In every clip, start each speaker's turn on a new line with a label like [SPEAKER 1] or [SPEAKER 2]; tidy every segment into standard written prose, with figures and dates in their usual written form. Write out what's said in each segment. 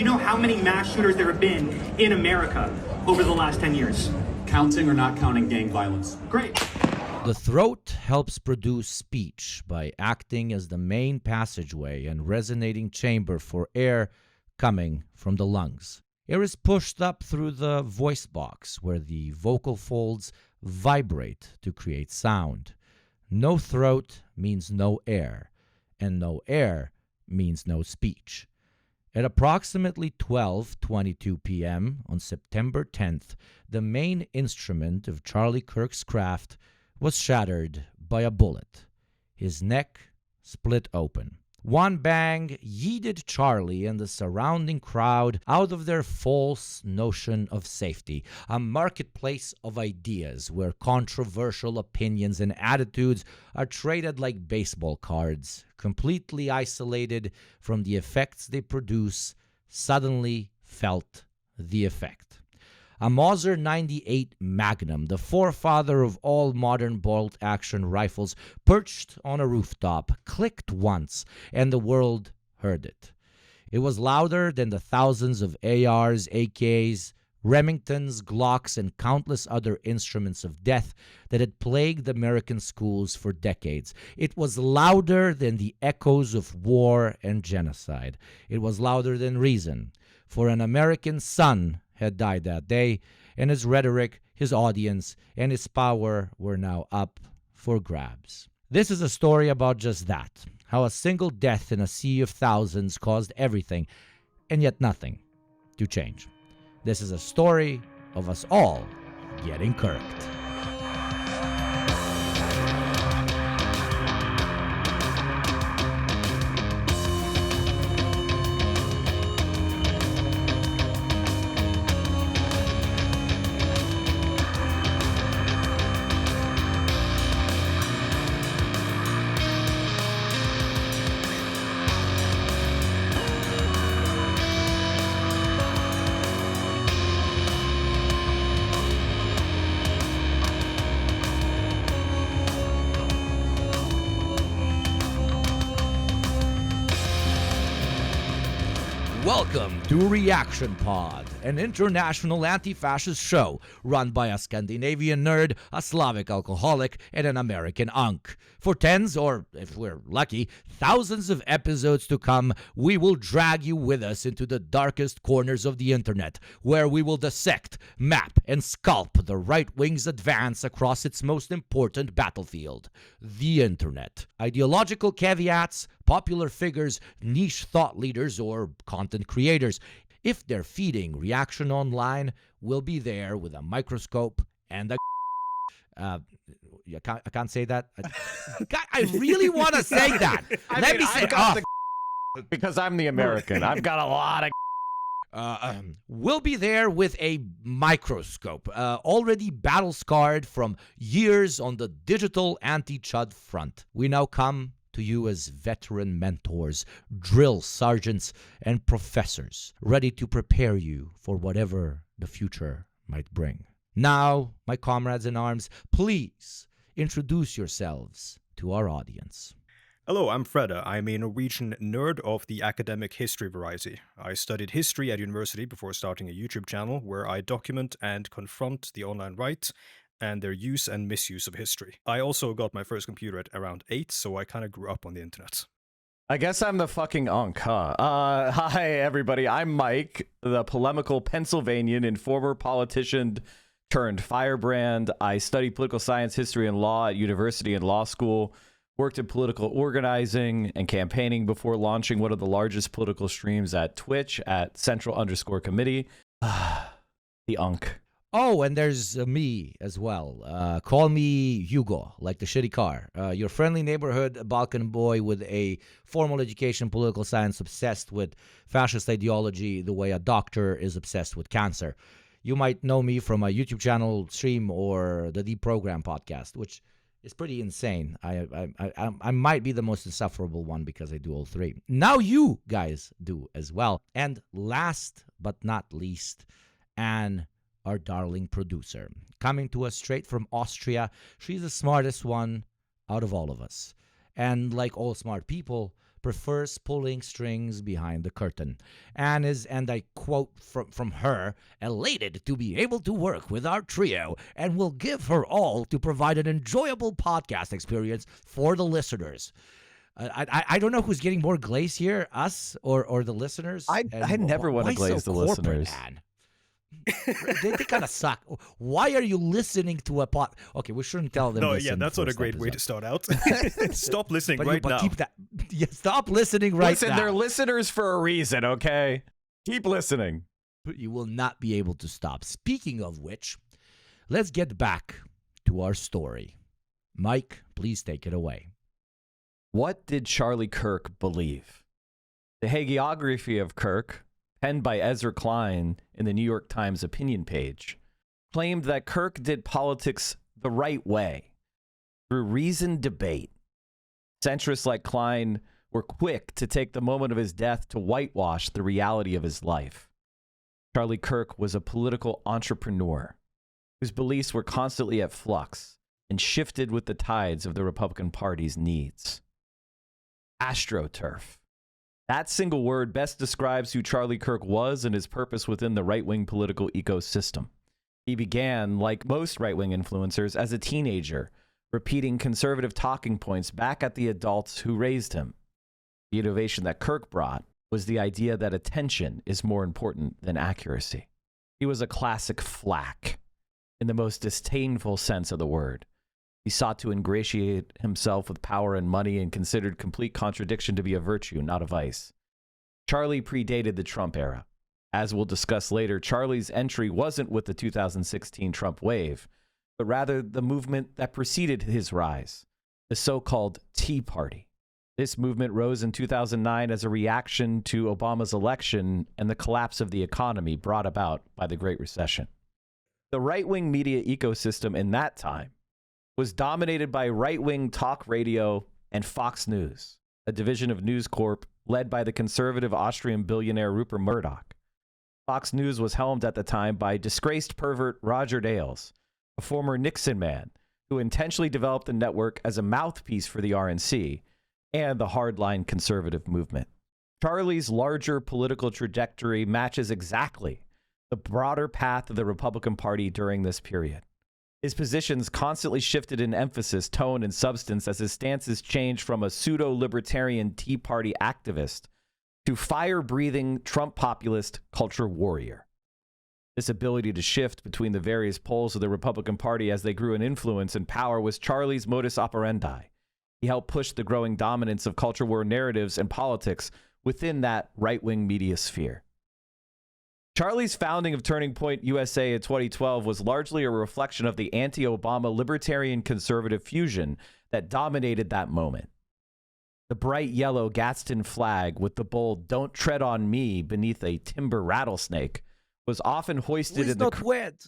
[SPEAKER 1] you know how many mass shooters there have been in America over the last 10 years?
[SPEAKER 2] Counting or not counting gang violence?
[SPEAKER 1] Great.
[SPEAKER 3] The throat helps produce speech by acting as the main passageway and resonating chamber for air coming from the lungs. Air is pushed up through the voice box where the vocal folds vibrate to create sound. No throat means no air, and no air means no speech. At approximately 12:22 p.m. on September 10th, the main instrument of Charlie Kirk's craft was shattered by a bullet. His neck split open. One bang yeeted Charlie and the surrounding crowd out of their false notion of safety, a marketplace of ideas where controversial opinions and attitudes are traded like baseball cards, completely isolated from the effects they produce, suddenly felt the effect. A Mauser 98 Magnum, the forefather of all modern bolt-action rifles, perched on a rooftop, clicked once, and the world heard it. It was louder than the thousands of ARs, AKs, Remingtons, Glocks, and countless other instruments of death that had plagued American schools for decades. It was louder than the echoes of war and genocide. It was louder than reason, for an American son had died that day, and his rhetoric, his audience, and his power were now up for grabs. This is a story about just that, how a single death in a sea of thousands caused everything, and yet nothing, to change. This is a story of us all getting kirked. Welcome to Reaction Pod, an international anti-fascist show run by a Scandinavian nerd, a Slavic alcoholic, and an American unk. For tens, or if we're lucky, thousands of episodes to come, we will drag you with us into the darkest corners of the internet, where we will dissect, map, and sculpt the right wing's advance across its most important battlefield, the internet. Ideological caveats, popular figures, niche thought leaders, or content creators, if they're feeding reaction online, we'll be there with a microscope and a I can't say that. I really want to say that. Let me say
[SPEAKER 4] because I'm the American. I've got a lot of
[SPEAKER 3] we'll be there with a microscope, already battle-scarred from years on the digital anti-chud front. We now come to you as veteran mentors, drill sergeants, and professors, ready to prepare you for whatever the future might bring. Now, my comrades in arms, please introduce yourselves to our audience.
[SPEAKER 5] Hello, I'm Freda. I'm a Norwegian nerd of the academic history variety. I studied history at university before starting a YouTube channel where I document and confront the online right and their use and misuse of history. I also got my first computer at around 8, so I kind of grew up on the internet.
[SPEAKER 4] I guess I'm the fucking unk, huh? Hi, everybody. I'm Mike, the polemical Pennsylvanian and former politician turned firebrand. I studied political science, history, and law at university and law school. Worked in political organizing and campaigning before launching one of the largest political streams at Twitch at Central_Committee. The unk.
[SPEAKER 3] Oh, and there's me as well. Call me Hugo, like the shitty car. Your friendly neighborhood Balkan boy with a formal education, political science, obsessed with fascist ideology the way a doctor is obsessed with cancer. You might know me from a YouTube channel, stream, or the Deprogram podcast, which is pretty insane. I might be the most insufferable one because I do all three. Now you guys do as well. And last but not least, Anne, our darling producer, coming to us straight from Austria. She's the smartest one out of all of us. And like all smart people, prefers pulling strings behind the curtain and is, and I quote from her, elated to be able to work with our trio and will give her all to provide an enjoyable podcast experience for the listeners. I don't know who's getting more glaze here, us or the listeners.
[SPEAKER 4] I never want to glaze the listeners.
[SPEAKER 3] Man? they kind of suck. Why are you listening to a pod? Okay, we shouldn't tell them.
[SPEAKER 5] No,
[SPEAKER 3] this
[SPEAKER 5] yeah,
[SPEAKER 3] in
[SPEAKER 5] that's
[SPEAKER 3] the
[SPEAKER 5] not a
[SPEAKER 3] first
[SPEAKER 5] great way to
[SPEAKER 3] episode.
[SPEAKER 5] start out. Stop listening
[SPEAKER 3] But
[SPEAKER 5] now.
[SPEAKER 3] Keep that. Yeah, stop listening right
[SPEAKER 4] Listen,
[SPEAKER 3] now.
[SPEAKER 4] they're listeners for a reason, okay? Keep listening.
[SPEAKER 3] But you will not be able to stop. Speaking of which, let's get back to our story. Mike, please take it away.
[SPEAKER 4] What did Charlie Kirk believe? The hagiography of Kirk, penned by Ezra Klein in the New York Times opinion page, claimed that Kirk did politics the right way, through reasoned debate. Centrists like Klein were quick to take the moment of his death to whitewash the reality of his life. Charlie Kirk was a political entrepreneur whose beliefs were constantly at flux and shifted with the tides of the Republican Party's needs. AstroTurf. That single word best describes who Charlie Kirk was and his purpose within the right-wing political ecosystem. He began, like most right-wing influencers, as a teenager, repeating conservative talking points back at the adults who raised him. The innovation that Kirk brought was the idea that attention is more important than accuracy. He was a classic flack, in the most disdainful sense of the word. He sought to ingratiate himself with power and money and considered complete contradiction to be a virtue, not a vice. Charlie predated the Trump era. As we'll discuss later, Charlie's entry wasn't with the 2016 Trump wave, but rather the movement that preceded his rise, the so-called Tea Party. This movement rose in 2009 as a reaction to Obama's election and the collapse of the economy brought about by the Great Recession. The right-wing media ecosystem in that time was dominated by right-wing talk radio and Fox News, a division of News Corp led by the conservative Austrian billionaire Rupert Murdoch. Fox News was helmed at the time by disgraced pervert Roger Ailes, a former Nixon man who intentionally developed the network as a mouthpiece for the RNC and the hardline conservative movement. Charlie's larger political trajectory matches exactly the broader path of the Republican Party during this period. His positions constantly shifted in emphasis, tone, and substance as his stances changed from a pseudo-libertarian Tea Party activist to fire-breathing Trump populist culture warrior. This ability to shift between the various poles of the Republican Party as they grew in influence and power was Charlie's modus operandi. He helped push the growing dominance of culture war narratives and politics within that right-wing media sphere. Charlie's founding of Turning Point USA in 2012 was largely a reflection of the anti-Obama libertarian-conservative fusion that dominated that moment. The bright yellow Gadsden flag with the bold "Don't tread on me" beneath a timber rattlesnake was often hoisted in the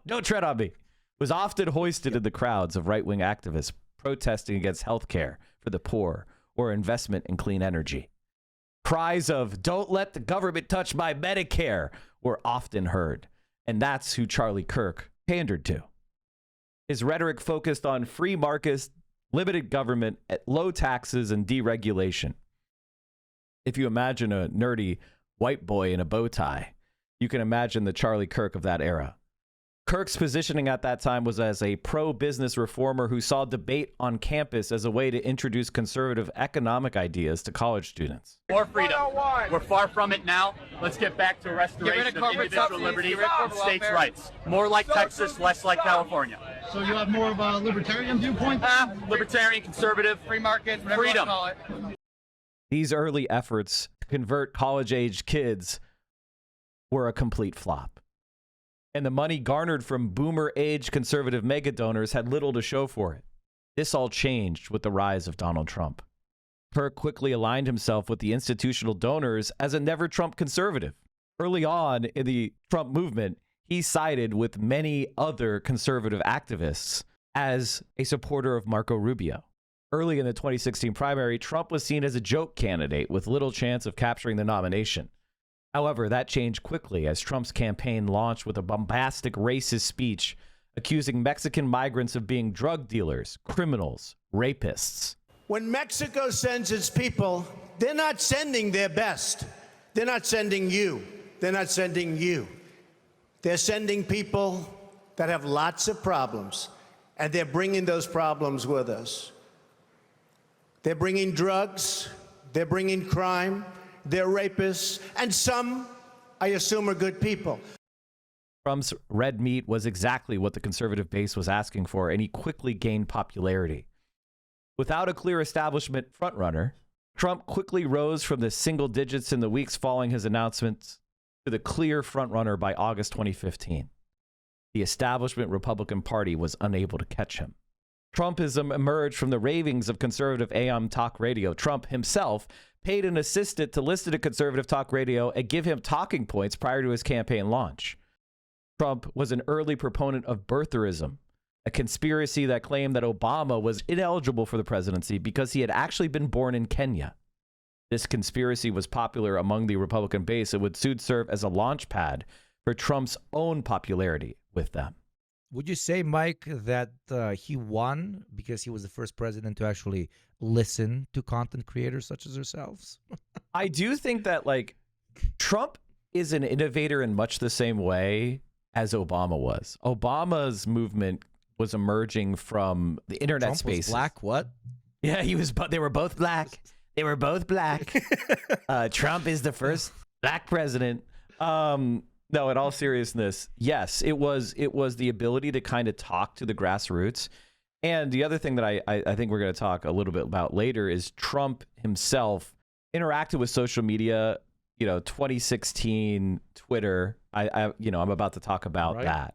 [SPEAKER 4] don't tread on me was often hoisted in the crowds of right-wing activists protesting against health care for the poor or investment in clean energy. Cries of "Don't let the government touch my Medicare" were often heard, and that's who Charlie Kirk pandered to. His rhetoric focused on free markets, limited government, low taxes, and deregulation. If you imagine a nerdy white boy in a bow tie, you can imagine the Charlie Kirk of that era. Kirk's positioning at that time was as a pro-business reformer who saw debate on campus as a way to introduce conservative economic ideas to college students.
[SPEAKER 6] More freedom. We're far from it now. Let's get back to restoration of individual liberty and states' rights. More like Texas, less like California.
[SPEAKER 7] So you have more of a libertarian viewpoint?
[SPEAKER 6] Libertarian, conservative, free market, freedom.
[SPEAKER 4] These early efforts to convert college-age kids were a complete flop. And the money garnered from boomer-age conservative mega donors had little to show for it. This all changed with the rise of Donald Trump. Kirk quickly aligned himself with the institutional donors as a never-Trump conservative. Early on in the Trump movement, he sided with many other conservative activists as a supporter of Marco Rubio. Early in the 2016 primary, Trump was seen as a joke candidate with little chance of capturing the nomination. However, that changed quickly as Trump's campaign launched with a bombastic racist speech accusing Mexican migrants of being drug dealers, criminals, rapists.
[SPEAKER 8] When Mexico sends its people, they're not sending their best. They're not sending you. They're not sending you. They're sending people that have lots of problems, and they're bringing those problems with us. They're bringing drugs, they're bringing crime, they're rapists, and some, I assume, are good people.
[SPEAKER 4] Trump's red meat was exactly what the conservative base was asking for, and he quickly gained popularity. Without a clear establishment frontrunner, Trump quickly rose from the single digits in the weeks following his announcements to the clear frontrunner by August 2015. The establishment Republican Party was unable to catch him. Trumpism emerged from the ravings of conservative AM talk radio. Trump himself paid an assistant to listen to conservative talk radio and give him talking points prior to his campaign launch. Trump was an early proponent of birtherism, a conspiracy that claimed that Obama was ineligible for the presidency because he had actually been born in Kenya. This conspiracy was popular among the Republican base and would soon serve as a launch pad for Trump's own popularity with them.
[SPEAKER 3] Would you say, Mike, that he won because he was the first president to actually listen to content creators such as ourselves?
[SPEAKER 4] I do think that, like, Trump is an innovator in much the same way as Obama was. Obama's movement was emerging from the internet
[SPEAKER 3] Trump
[SPEAKER 4] space.
[SPEAKER 3] Was black? What?
[SPEAKER 4] Yeah, he was. They were both black. They were both black. Trump is the first black president. No, in all seriousness, yes, it was the ability to kind of talk to the grassroots. And the other thing that I think we're going to talk a little bit about later is Trump himself interacted with social media. 2016 Twitter. I'm about to talk about that.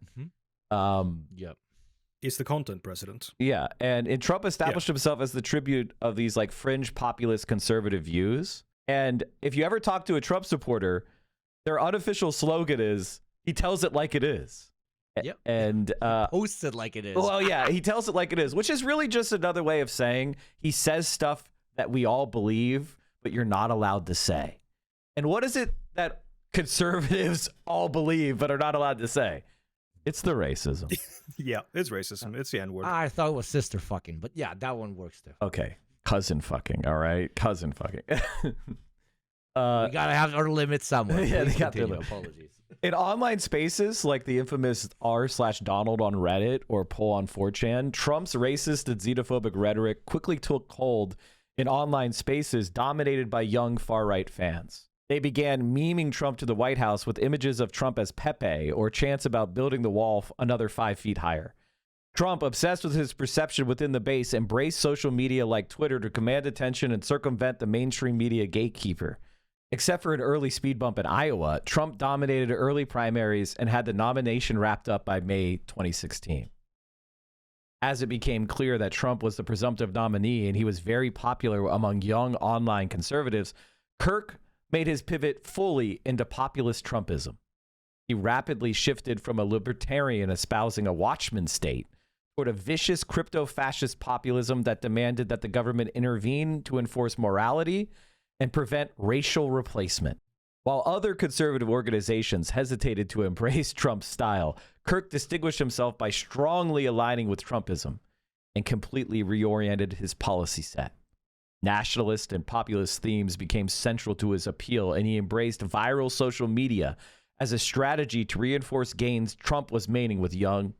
[SPEAKER 3] Yep.
[SPEAKER 5] He's the content president.
[SPEAKER 4] Yeah, and Trump established himself as the tribute of these like fringe populist conservative views. And if you ever talk to a Trump supporter, their unofficial slogan is, he tells it like it is.
[SPEAKER 3] Yep.
[SPEAKER 4] And
[SPEAKER 3] posts it like it is.
[SPEAKER 4] Well, yeah, he tells it like it is, which is really just another way of saying he says stuff that we all believe, but you're not allowed to say. And what is it that conservatives all believe but are not allowed to say? It's the racism.
[SPEAKER 5] Yeah, it's racism. It's the N-word.
[SPEAKER 3] I thought it was sister fucking, but yeah, that one works too.
[SPEAKER 4] Okay, cousin fucking, all right? Cousin fucking.
[SPEAKER 3] We gotta have our limits somewhere.
[SPEAKER 4] Yeah, they
[SPEAKER 3] Please
[SPEAKER 4] got their
[SPEAKER 3] continue.
[SPEAKER 4] limit.
[SPEAKER 3] Apologies.
[SPEAKER 4] In online spaces like the infamous r/Donald on Reddit or poll on 4chan, Trump's racist and xenophobic rhetoric quickly took hold in online spaces dominated by young far-right fans. They began memeing Trump to the White House with images of Trump as Pepe or chants about building the wall another 5 feet higher. Trump, obsessed with his perception within the base, embraced social media like Twitter to command attention and circumvent the mainstream media gatekeeper. Except for an early speed bump in Iowa, Trump dominated early primaries and had the nomination wrapped up by May 2016. As it became clear that Trump was the presumptive nominee and he was very popular among young online conservatives, Kirk made his pivot fully into populist Trumpism. He rapidly shifted from a libertarian espousing a watchman state toward a vicious crypto-fascist populism that demanded that the government intervene to enforce morality and prevent racial replacement. While other conservative organizations hesitated to embrace Trump's style, Kirk distinguished himself by strongly aligning with Trumpism and completely reoriented his policy set. Nationalist and populist themes became central to his appeal, and he embraced viral social media as a strategy to reinforce gains Trump was mating with young...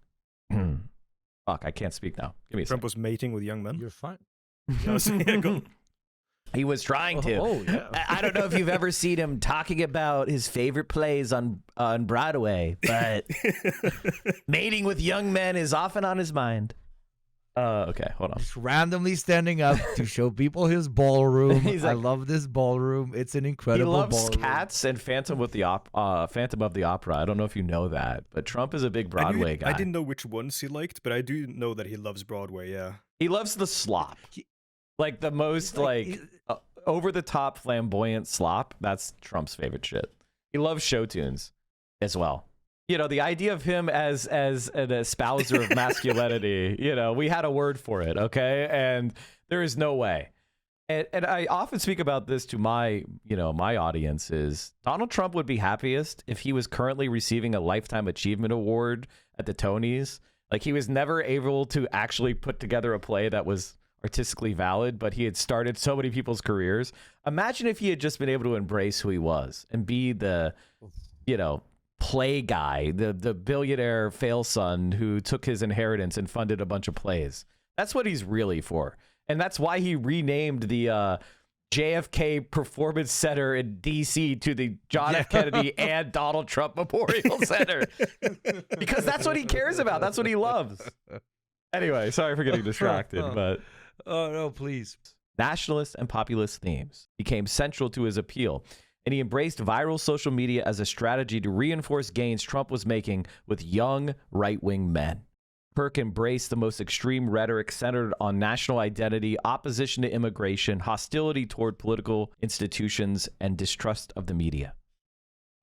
[SPEAKER 4] Fuck, I can't speak now. Give me a
[SPEAKER 5] Trump
[SPEAKER 4] second.
[SPEAKER 5] was mating with young men?
[SPEAKER 3] You're fine.
[SPEAKER 4] He was trying to.
[SPEAKER 3] Oh, yeah.
[SPEAKER 4] I don't know if you've ever seen him talking about his favorite plays on Broadway, but mating with young men is often on his mind. Okay, hold on.
[SPEAKER 3] Just randomly standing up to show people his ballroom.
[SPEAKER 4] He's
[SPEAKER 3] I
[SPEAKER 4] like-
[SPEAKER 3] love this ballroom. It's an
[SPEAKER 4] He
[SPEAKER 3] incredible
[SPEAKER 4] loves
[SPEAKER 3] ballroom.
[SPEAKER 4] Cats and Phantom of the Opera. I don't know if you know that, but Trump is a big Broadway guy.
[SPEAKER 5] I didn't know which ones he liked, but I do know that he loves Broadway, yeah.
[SPEAKER 4] He loves the slop. Like the most over-the-top flamboyant slop. That's Trump's favorite shit. He loves show tunes as well. The idea of him as an espouser of masculinity, we had a word for it, okay? And there is no way. And I often speak about this to my audience is Donald Trump would be happiest if he was currently receiving a Lifetime Achievement Award at the Tonys. Like, he was never able to actually put together a play that was artistically valid, but he had started so many people's careers. Imagine if he had just been able to embrace who he was and be the, play guy, the billionaire fail son who took his inheritance and funded a bunch of plays. That's what he's really for. And that's why he renamed the JFK Performance Center in D.C. to the John F. Kennedy and Donald Trump Memorial Center. Because that's what he cares about. That's what he loves. Anyway, sorry for getting distracted, but...
[SPEAKER 3] Oh, no, please.
[SPEAKER 4] Nationalist and populist themes became central to his appeal, and he embraced viral social media as a strategy to reinforce gains Trump was making with young right-wing men. Kirk embraced the most extreme rhetoric centered on national identity, opposition to immigration, hostility toward political institutions, and distrust of the media.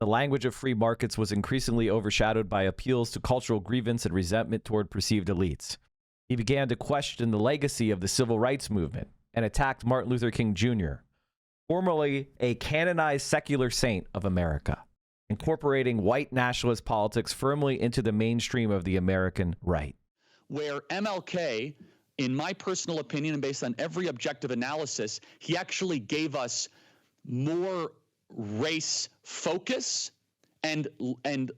[SPEAKER 4] The language of free markets was increasingly overshadowed by appeals to cultural grievance and resentment toward perceived elites. He began to question the legacy of the civil rights movement and attacked Martin Luther King Jr., formerly a canonized secular saint of America, incorporating white nationalist politics firmly into the mainstream of the American right.
[SPEAKER 9] Where MLK, in my personal opinion and based on every objective analysis, he actually gave us more race focus and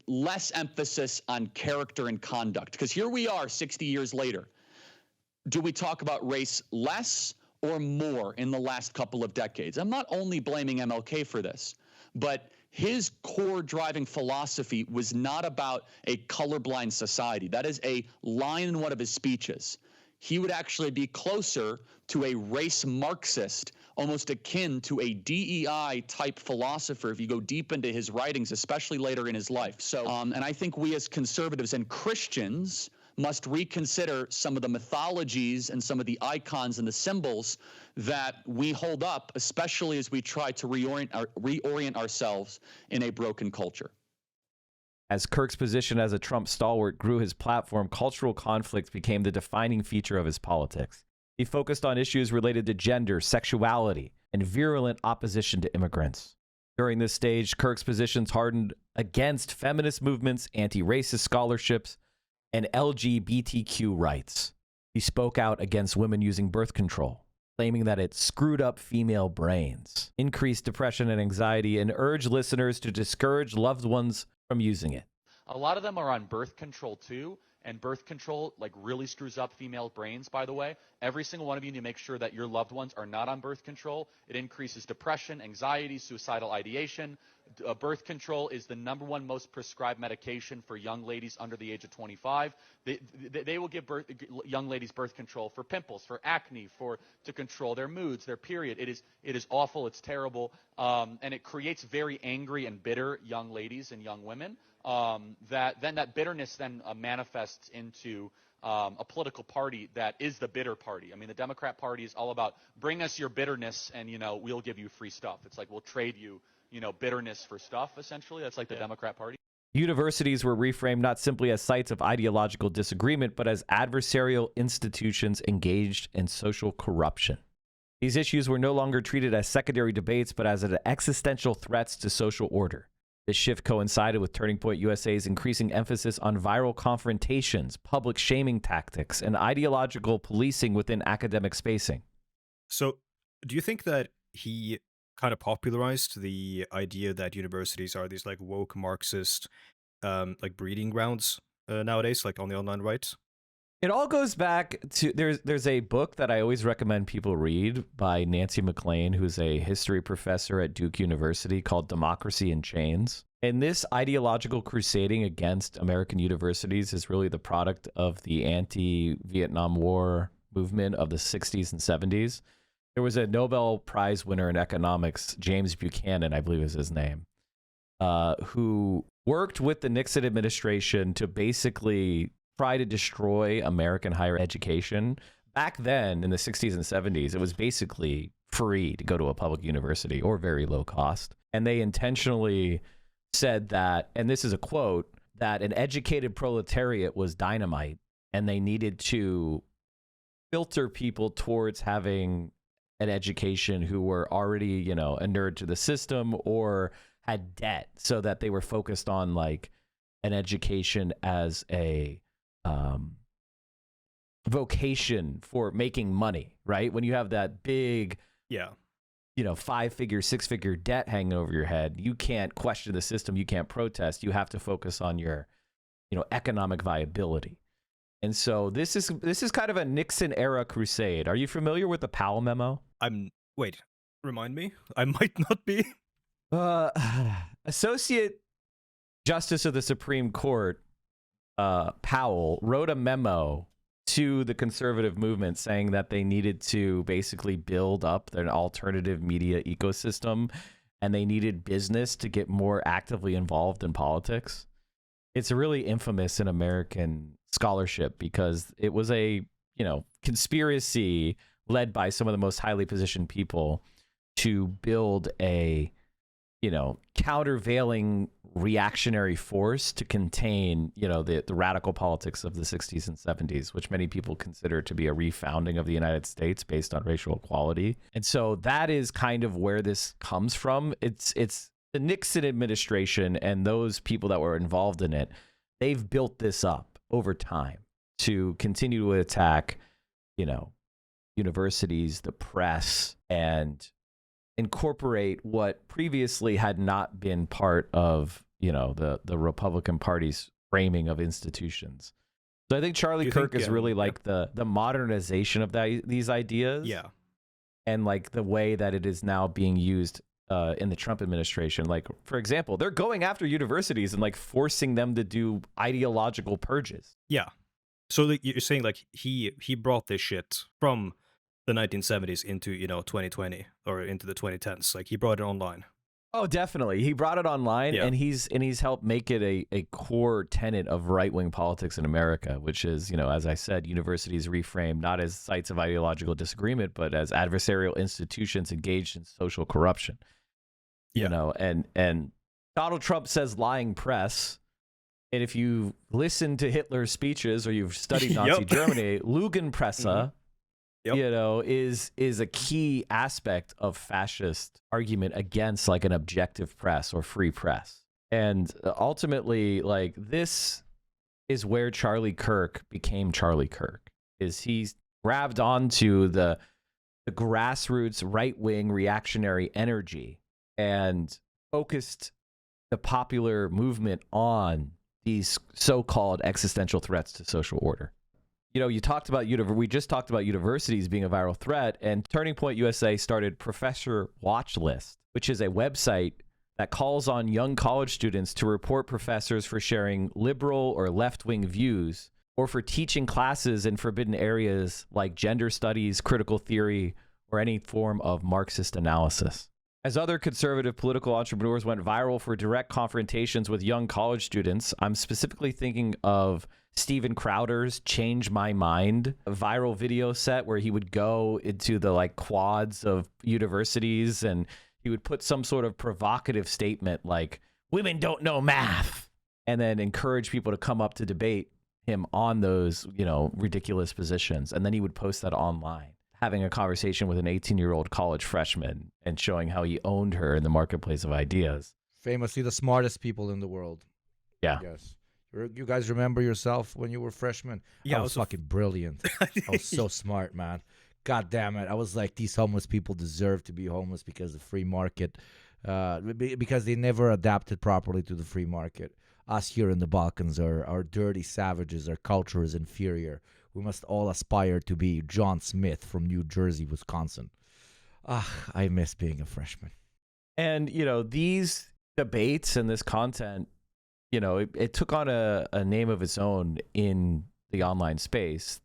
[SPEAKER 9] less emphasis on character and conduct. Because here we are 60 years later. Do we talk about race less or more in the last couple of decades? I'm not only blaming MLK for this, but his core driving philosophy was not about a colorblind society. That is a line in one of his speeches. He would actually be closer to a race Marxist, almost akin to a DEI type philosopher if you go deep into his writings, especially later in his life. So, and I think we as conservatives and Christians must reconsider some of the mythologies and some of the icons and the symbols that we hold up, especially as we try to reorient ourselves in a broken culture.
[SPEAKER 4] As Kirk's position as a Trump stalwart grew his platform, cultural conflict became the defining feature of his politics. He focused on issues related to gender, sexuality, and virulent opposition to immigrants. During this stage, Kirk's positions hardened against feminist movements, anti-racist scholarships, and LGBTQ rights. He spoke out against women using birth control, claiming that it screwed up female brains, increased depression and anxiety, and urged listeners to discourage loved ones from using it.
[SPEAKER 6] A lot of them are on birth control too, and birth control really screws up female brains, by the way. Every single one of you need to make sure that your loved ones are not on birth control. It increases depression, anxiety, suicidal ideation. Birth control is the #1 most prescribed medication for young ladies under the age of 25. They will give young ladies birth control for pimples, for acne, to control their moods, their period. It is awful. It's terrible, and it creates very angry and bitter young ladies and young women. That bitterness then manifests into a political party that is the bitter party. I mean, the Democrat Party is all about bring us your bitterness and we'll give you free stuff. It's like we'll trade you bitterness for stuff, essentially. That's like the Democrat Party.
[SPEAKER 4] Universities were reframed not simply as sites of ideological disagreement, but as adversarial institutions engaged in social corruption. These issues were no longer treated as secondary debates, but as existential threats to social order. This shift coincided with Turning Point USA's increasing emphasis on viral confrontations, public shaming tactics, and ideological policing within academic spacing.
[SPEAKER 5] So, do you think that he kind of popularized the idea that universities are these woke Marxist breeding grounds nowadays, on the online right?
[SPEAKER 4] It all goes back to there's a book that I always recommend people read by Nancy McLean, who's a history professor at Duke University, called Democracy in Chains. And this ideological crusading against American universities is really the product of the anti-Vietnam War movement of the 60s and 70s. There was a Nobel Prize winner in economics, James Buchanan, I believe is his name, who worked with the Nixon administration to basically try to destroy American higher education. Back then, in the 60s and 70s, it was basically free to go to a public university or very low cost. And they intentionally said that, and this is a quote, that an educated proletariat was dynamite, and they needed to filter people towards having an education who were already, inured to the system or had debt, so that they were focused on an education as a vocation for making money, right? When you have that big,
[SPEAKER 5] Yeah.
[SPEAKER 4] 5-figure, 6-figure debt hanging over your head, you can't question the system. You can't protest. You have to focus on your, economic viability. And so this is kind of a Nixon era crusade. Are you familiar with the Powell memo?
[SPEAKER 5] Wait, remind me? I might not be.
[SPEAKER 4] Associate Justice of the Supreme Court, Powell, wrote a memo to the conservative movement saying that they needed to basically build up an alternative media ecosystem and they needed business to get more actively involved in politics. It's really infamous in American scholarship because it was a, conspiracy led by some of the most highly positioned people to build a, countervailing reactionary force to contain, the radical politics of the 60s and 70s, which many people consider to be a refounding of the United States based on racial equality. And so that is kind of where this comes from. It's the Nixon administration and those people that were involved in it. They've built this up over time to continue to attack, universities, the press, and incorporate what previously had not been part of, the Republican Party's framing of institutions. So I think Charlie Kirk is really like the modernization of these ideas.
[SPEAKER 5] Yeah.
[SPEAKER 4] And like the way that it is now being used in the Trump administration. Like, for example, they're going after universities and like forcing them to do ideological purges.
[SPEAKER 5] Yeah. So you're saying like he brought this shit from the 1970s into 2020 or into the 2010s. Like he brought it online.
[SPEAKER 4] Oh, definitely. He brought it online, and he's helped make it a core tenet of right-wing politics in America, which is, as I said, universities reframed not as sites of ideological disagreement, but as adversarial institutions engaged in social corruption.
[SPEAKER 5] Yeah.
[SPEAKER 4] And Donald Trump says lying press. And if you listen to Hitler's speeches or you've studied Nazi Germany, Lügenpresse, is a key aspect of fascist argument against like an objective press or free press. And ultimately, like this is where Charlie Kirk became Charlie Kirk, is he's grabbed onto the grassroots right-wing reactionary energy and focused the popular movement on these so-called existential threats to social order. You talked about we just talked about universities being a viral threat, and Turning Point USA started Professor Watch List, which is a website that calls on young college students to report professors for sharing liberal or left-wing views or for teaching classes in forbidden areas like gender studies, critical theory, or any form of Marxist analysis. As other conservative political entrepreneurs went viral for direct confrontations with young college students, I'm specifically thinking of Steven Crowder's Change My Mind, a viral video set where he would go into the like quads of universities and he would put some sort of provocative statement like, women don't know math, and then encourage people to come up to debate him on those, ridiculous positions. And then he would post that online, having a conversation with an 18-year-old college freshman and showing how he owned her in the marketplace of ideas.
[SPEAKER 3] Famously the smartest people in the world.
[SPEAKER 4] Yeah.
[SPEAKER 3] Yes. You guys remember yourself when you were freshmen?
[SPEAKER 5] Yeah,
[SPEAKER 3] I was fucking brilliant. I was so smart, man. God damn it. I was like, these homeless people deserve to be homeless because of the free market, because they never adapted properly to the free market. Us here in the Balkans are dirty savages. Our culture is inferior. We must all aspire to be John Smith from New Jersey, Wisconsin. I miss being a freshman.
[SPEAKER 4] And, these debates and this content, it took on a name of its own in the online space.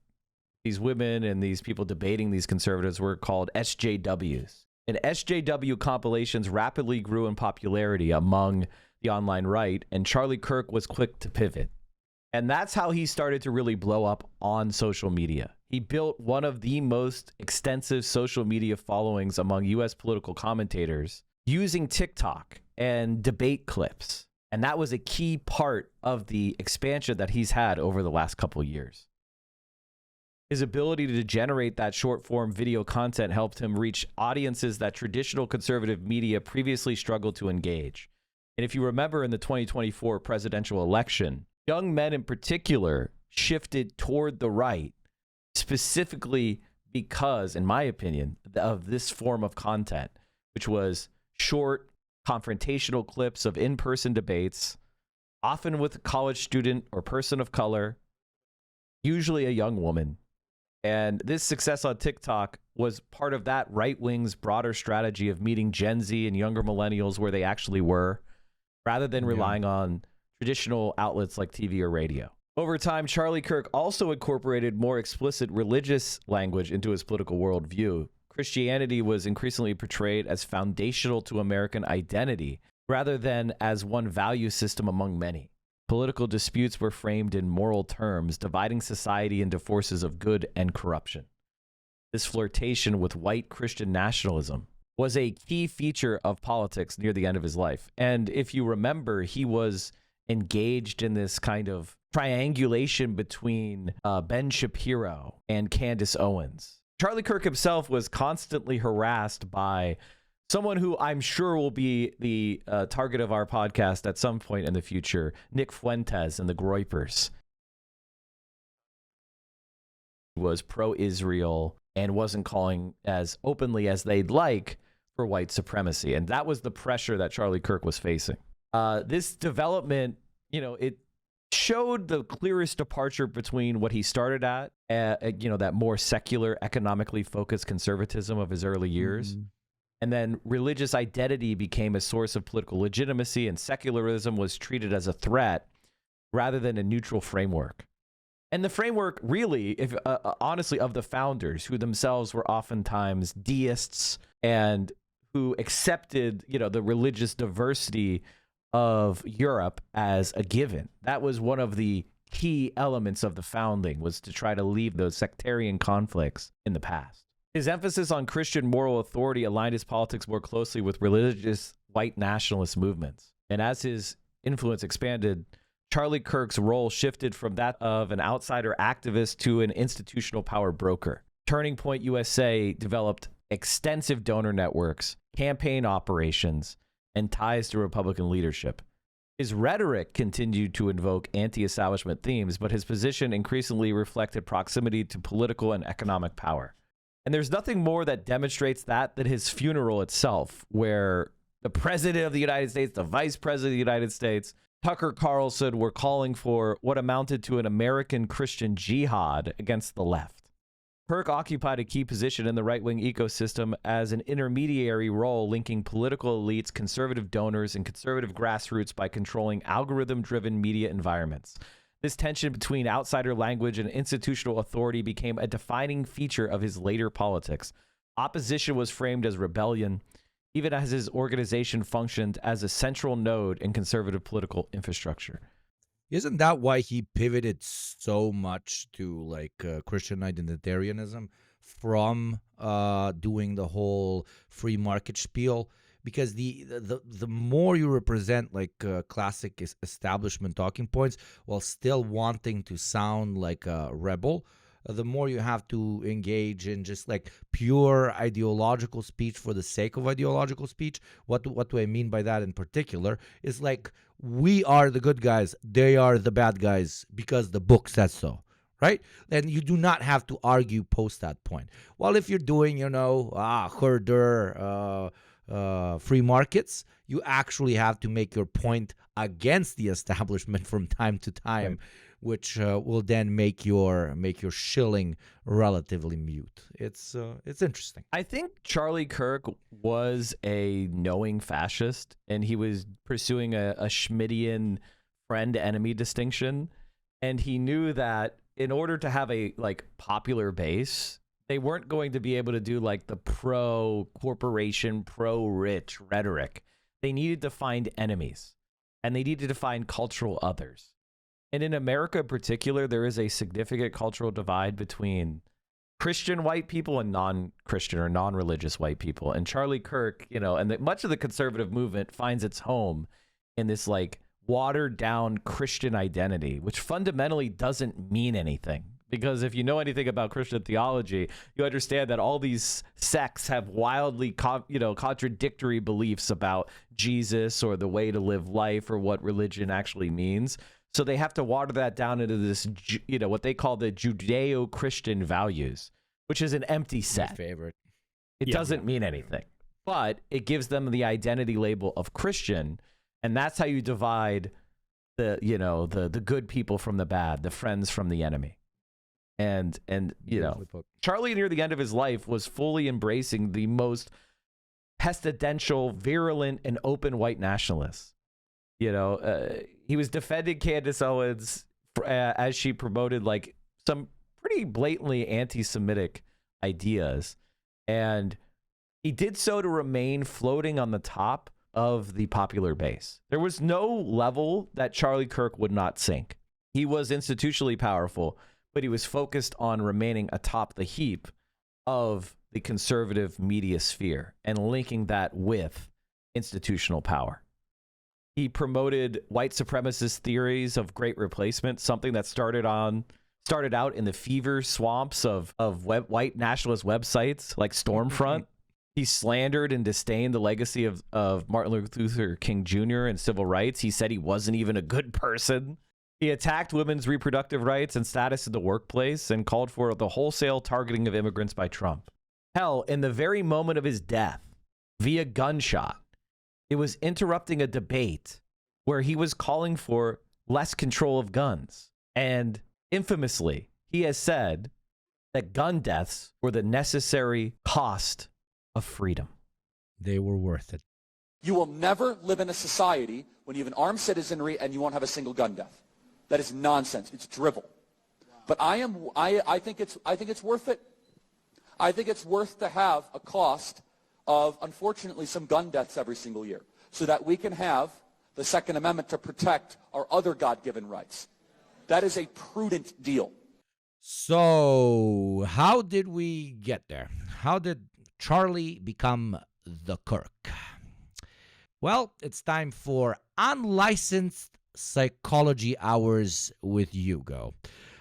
[SPEAKER 4] These women and these people debating these conservatives were called SJWs. And SJW compilations rapidly grew in popularity among the online right, and Charlie Kirk was quick to pivot. And that's how he started to really blow up on social media. He built one of the most extensive social media followings among U.S. political commentators using TikTok and debate clips. And that was a key part of the expansion that he's had over the last couple of years. His ability to generate that short-form video content helped him reach audiences that traditional conservative media previously struggled to engage. And if you remember in the 2024 presidential election, young men in particular shifted toward the right specifically because, in my opinion, of this form of content, which was short, confrontational clips of in-person debates, often with a college student or person of color, usually a young woman. And this success on TikTok was part of that right wing's broader strategy of meeting Gen Z and younger millennials where they actually were, rather than relying on traditional outlets like TV or radio. Over time, Charlie Kirk also incorporated more explicit religious language into his political worldview. Christianity was increasingly portrayed as foundational to American identity, rather than as one value system among many. Political disputes were framed in moral terms, dividing society into forces of good and corruption. This flirtation with white Christian nationalism was a key feature of politics near the end of his life. And if you remember, he was engaged in this kind of triangulation between Ben Shapiro and Candace Owens. Charlie Kirk himself was constantly harassed by someone who I'm sure will be the target of our podcast at some point in the future, Nick Fuentes and the Groypers. He was pro-Israel and wasn't calling as openly as they'd like for white supremacy. And that was the pressure that Charlie Kirk was facing. This development, it showed the clearest departure between what he started at, that more secular, economically focused conservatism of his early years. And then religious identity became a source of political legitimacy, and secularism was treated as a threat rather than a neutral framework. And the framework really, honestly, of the founders, who themselves were oftentimes deists and who accepted, the religious diversity of Europe as a given. That was one of the key elements of the founding, was to try to leave those sectarian conflicts in the past. His emphasis on Christian moral authority aligned his politics more closely with religious white nationalist movements. And as his influence expanded, Charlie Kirk's role shifted from that of an outsider activist to an institutional power broker. Turning Point USA developed extensive donor networks, campaign operations, and ties to Republican leadership. His rhetoric continued to invoke anti-establishment themes, but his position increasingly reflected proximity to political and economic power. And there's nothing more that demonstrates that than his funeral itself, where the president of the United States, the vice president of the United States, Tucker Carlson were calling for what amounted to an American Christian jihad against the left. Kirk occupied a key position in the right-wing ecosystem as an intermediary role, linking political elites, conservative donors, and conservative grassroots by controlling algorithm-driven media environments. This tension between outsider language and institutional authority became a defining feature of his later politics. Opposition was framed as rebellion, even as his organization functioned as a central node in conservative political infrastructure.
[SPEAKER 3] Isn't that why he pivoted so much to Christian identitarianism from doing the whole free market spiel? Because the more you represent classic establishment talking points while still wanting to sound like a rebel, the more you have to engage in just pure ideological speech for the sake of ideological speech. What do I mean by that in particular is we are the good guys, they are the bad guys because the book says so. Right? And you do not have to argue post that point. Well, if you're doing, herder, free markets, you actually have to make your point against the establishment from time to time, right, which will then make your shilling relatively mute. It's interesting.
[SPEAKER 4] I think Charlie Kirk was a knowing fascist, and he was pursuing a Schmittian friend-enemy distinction, and he knew that in order to have a popular base, they weren't going to be able to do the pro-corporation, pro-rich rhetoric. They needed to find enemies, and they needed to find cultural others. And in America in particular, there is a significant cultural divide between Christian white people and non-Christian or non-religious white people. And Charlie Kirk, and much of the conservative movement finds its home in this watered down Christian identity, which fundamentally doesn't mean anything. because if you know anything about Christian theology, you understand that all these sects have wildly contradictory beliefs about Jesus or the way to live life or what religion actually means. So they have to water that down into this, what they call the Judeo-Christian values, which is an empty set.
[SPEAKER 3] My favorite.
[SPEAKER 4] It doesn't mean anything, but it gives them the identity label of Christian, and that's how you divide the good people from the bad, the friends from the enemy. And Charlie near the end of his life was fully embracing the most pestilential, virulent, and open white nationalists. He was defending Candace Owens as she promoted like some pretty blatantly anti-Semitic ideas, and he did so to remain floating on the top of the popular base. There was no level that Charlie Kirk would not sink. He was institutionally powerful, but he was focused on remaining atop the heap of the conservative media sphere and linking that with institutional power. He promoted white supremacist theories of great replacement, something that started out in the fever swamps of white nationalist websites like Stormfront. He slandered and disdained the legacy of Martin Luther King Jr. and civil rights. He said he wasn't even a good person. He attacked women's reproductive rights and status in the workplace and called for the wholesale targeting of immigrants by Trump. Hell, in the very moment of his death, via gunshot, it was interrupting a debate where he was calling for less control of guns. And infamously, he has said that gun deaths were the necessary cost of freedom.
[SPEAKER 3] They were worth it.
[SPEAKER 10] You will never live in a society when you have an armed citizenry and you won't have a single gun death. That is nonsense. It's drivel. But I think it's worth it. I think it's worth to have a cost of, unfortunately, some gun deaths every single year so that we can have the Second Amendment to protect our other God-given rights. That is a prudent deal.
[SPEAKER 3] So, how did we get there? How did Charlie become the Kirk? Well, it's time for unlicensed psychology hours with Hugo.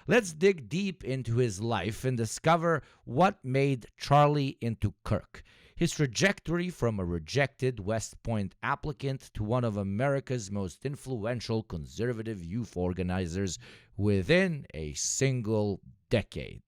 [SPEAKER 3] Let's dig deep into his life and discover what made Charlie into Kirk. His trajectory from a rejected West Point applicant to one of America's most influential conservative youth organizers within a single decade.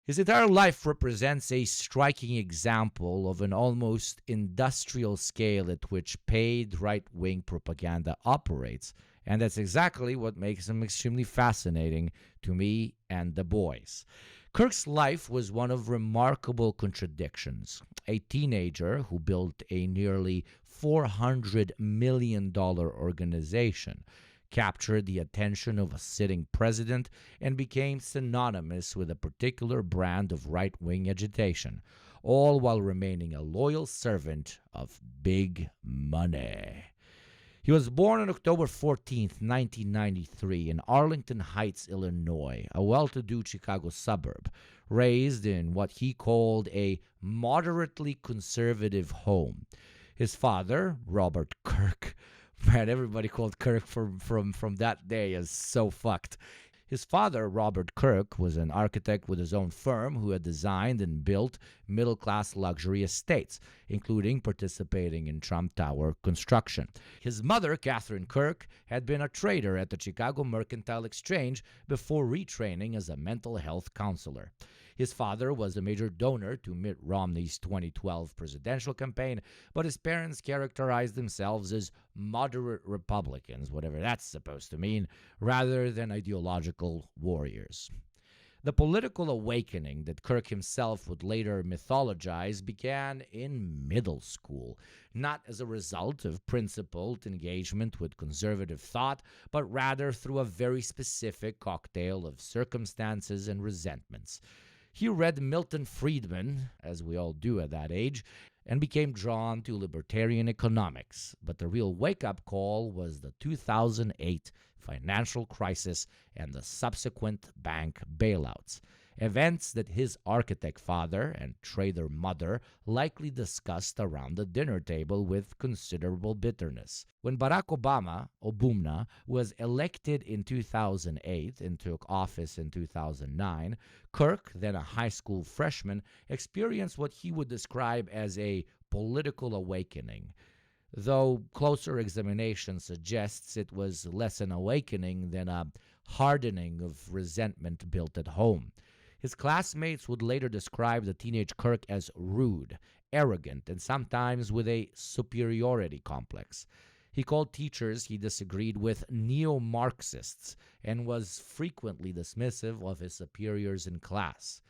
[SPEAKER 3] His entire life represents a striking example of an almost industrial scale at which paid right-wing propaganda operates, and that's exactly what makes him extremely fascinating to me and the boys. Kirk's life was one of remarkable contradictions. A teenager who built a nearly $400 million organization, captured the attention of a sitting president, and became synonymous with a particular brand of right-wing agitation, all while remaining a loyal servant of big money. He was born on October 14, 1993, in Arlington Heights, Illinois, a well-to-do Chicago suburb, raised in what he called a moderately conservative home. His father, Robert Kirk, man, everybody called Kirk from that day is so fucked. His father, Robert Kirk, was an architect with his own firm who had designed and built middle-class luxury estates, including participating in Trump Tower construction. His mother, Catherine Kirk, had been a trader at the Chicago Mercantile Exchange before retraining as a mental health counselor. His father was a major donor to Mitt Romney's 2012 presidential campaign, but his parents characterized themselves as moderate Republicans, whatever that's supposed to mean, rather than ideological warriors. The political awakening that Kirk himself would later mythologize began in middle school, not as a result of principled engagement with conservative thought, but rather through a very specific cocktail of circumstances and resentments. He read Milton Friedman, as we all do at that age, and became drawn to libertarian economics. But the real wake-up call was the 2008 financial crisis and the subsequent bank bailouts. events that his architect father and trader mother likely discussed around the dinner table with considerable bitterness. When Barack Obama was elected in 2008 and took office in 2009, Kirk, then a high school freshman, experienced what he would describe as a political awakening, though closer examination suggests it was less an awakening than a hardening of resentment built at home. His classmates would later describe the teenage Kirk as rude, arrogant, and sometimes with a superiority complex. He called teachers he disagreed with neo-Marxists and was frequently dismissive of his superiors in class.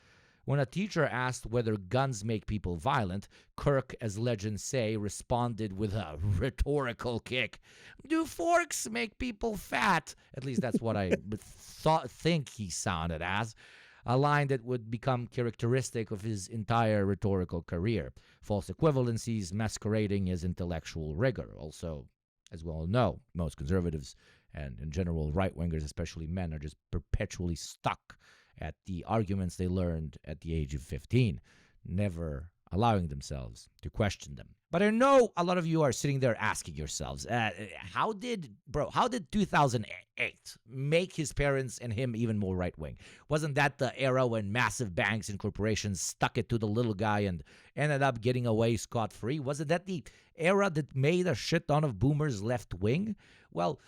[SPEAKER 3] When a teacher asked whether guns make people violent, Kirk, as legends say, responded with a rhetorical kick. Do forks make people fat? At least that's what I think he sounded as. A line that would become characteristic of his entire rhetorical career. False equivalencies masquerading as intellectual rigor. Also, as we all know, most conservatives and in general right-wingers, especially men, are just perpetually stuck at the arguments they learned at the age of 15, never allowing themselves to question them. But I know a lot of you are sitting there asking yourselves, how did 2008 make his parents and him even more right-wing? Wasn't that the era when massive banks and corporations stuck it to the little guy and ended up getting away scot-free? Wasn't that the era that made a shit ton of boomers left-wing? Well,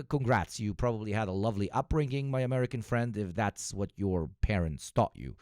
[SPEAKER 3] congrats. You probably had a lovely upbringing, my American friend, if that's what your parents taught you.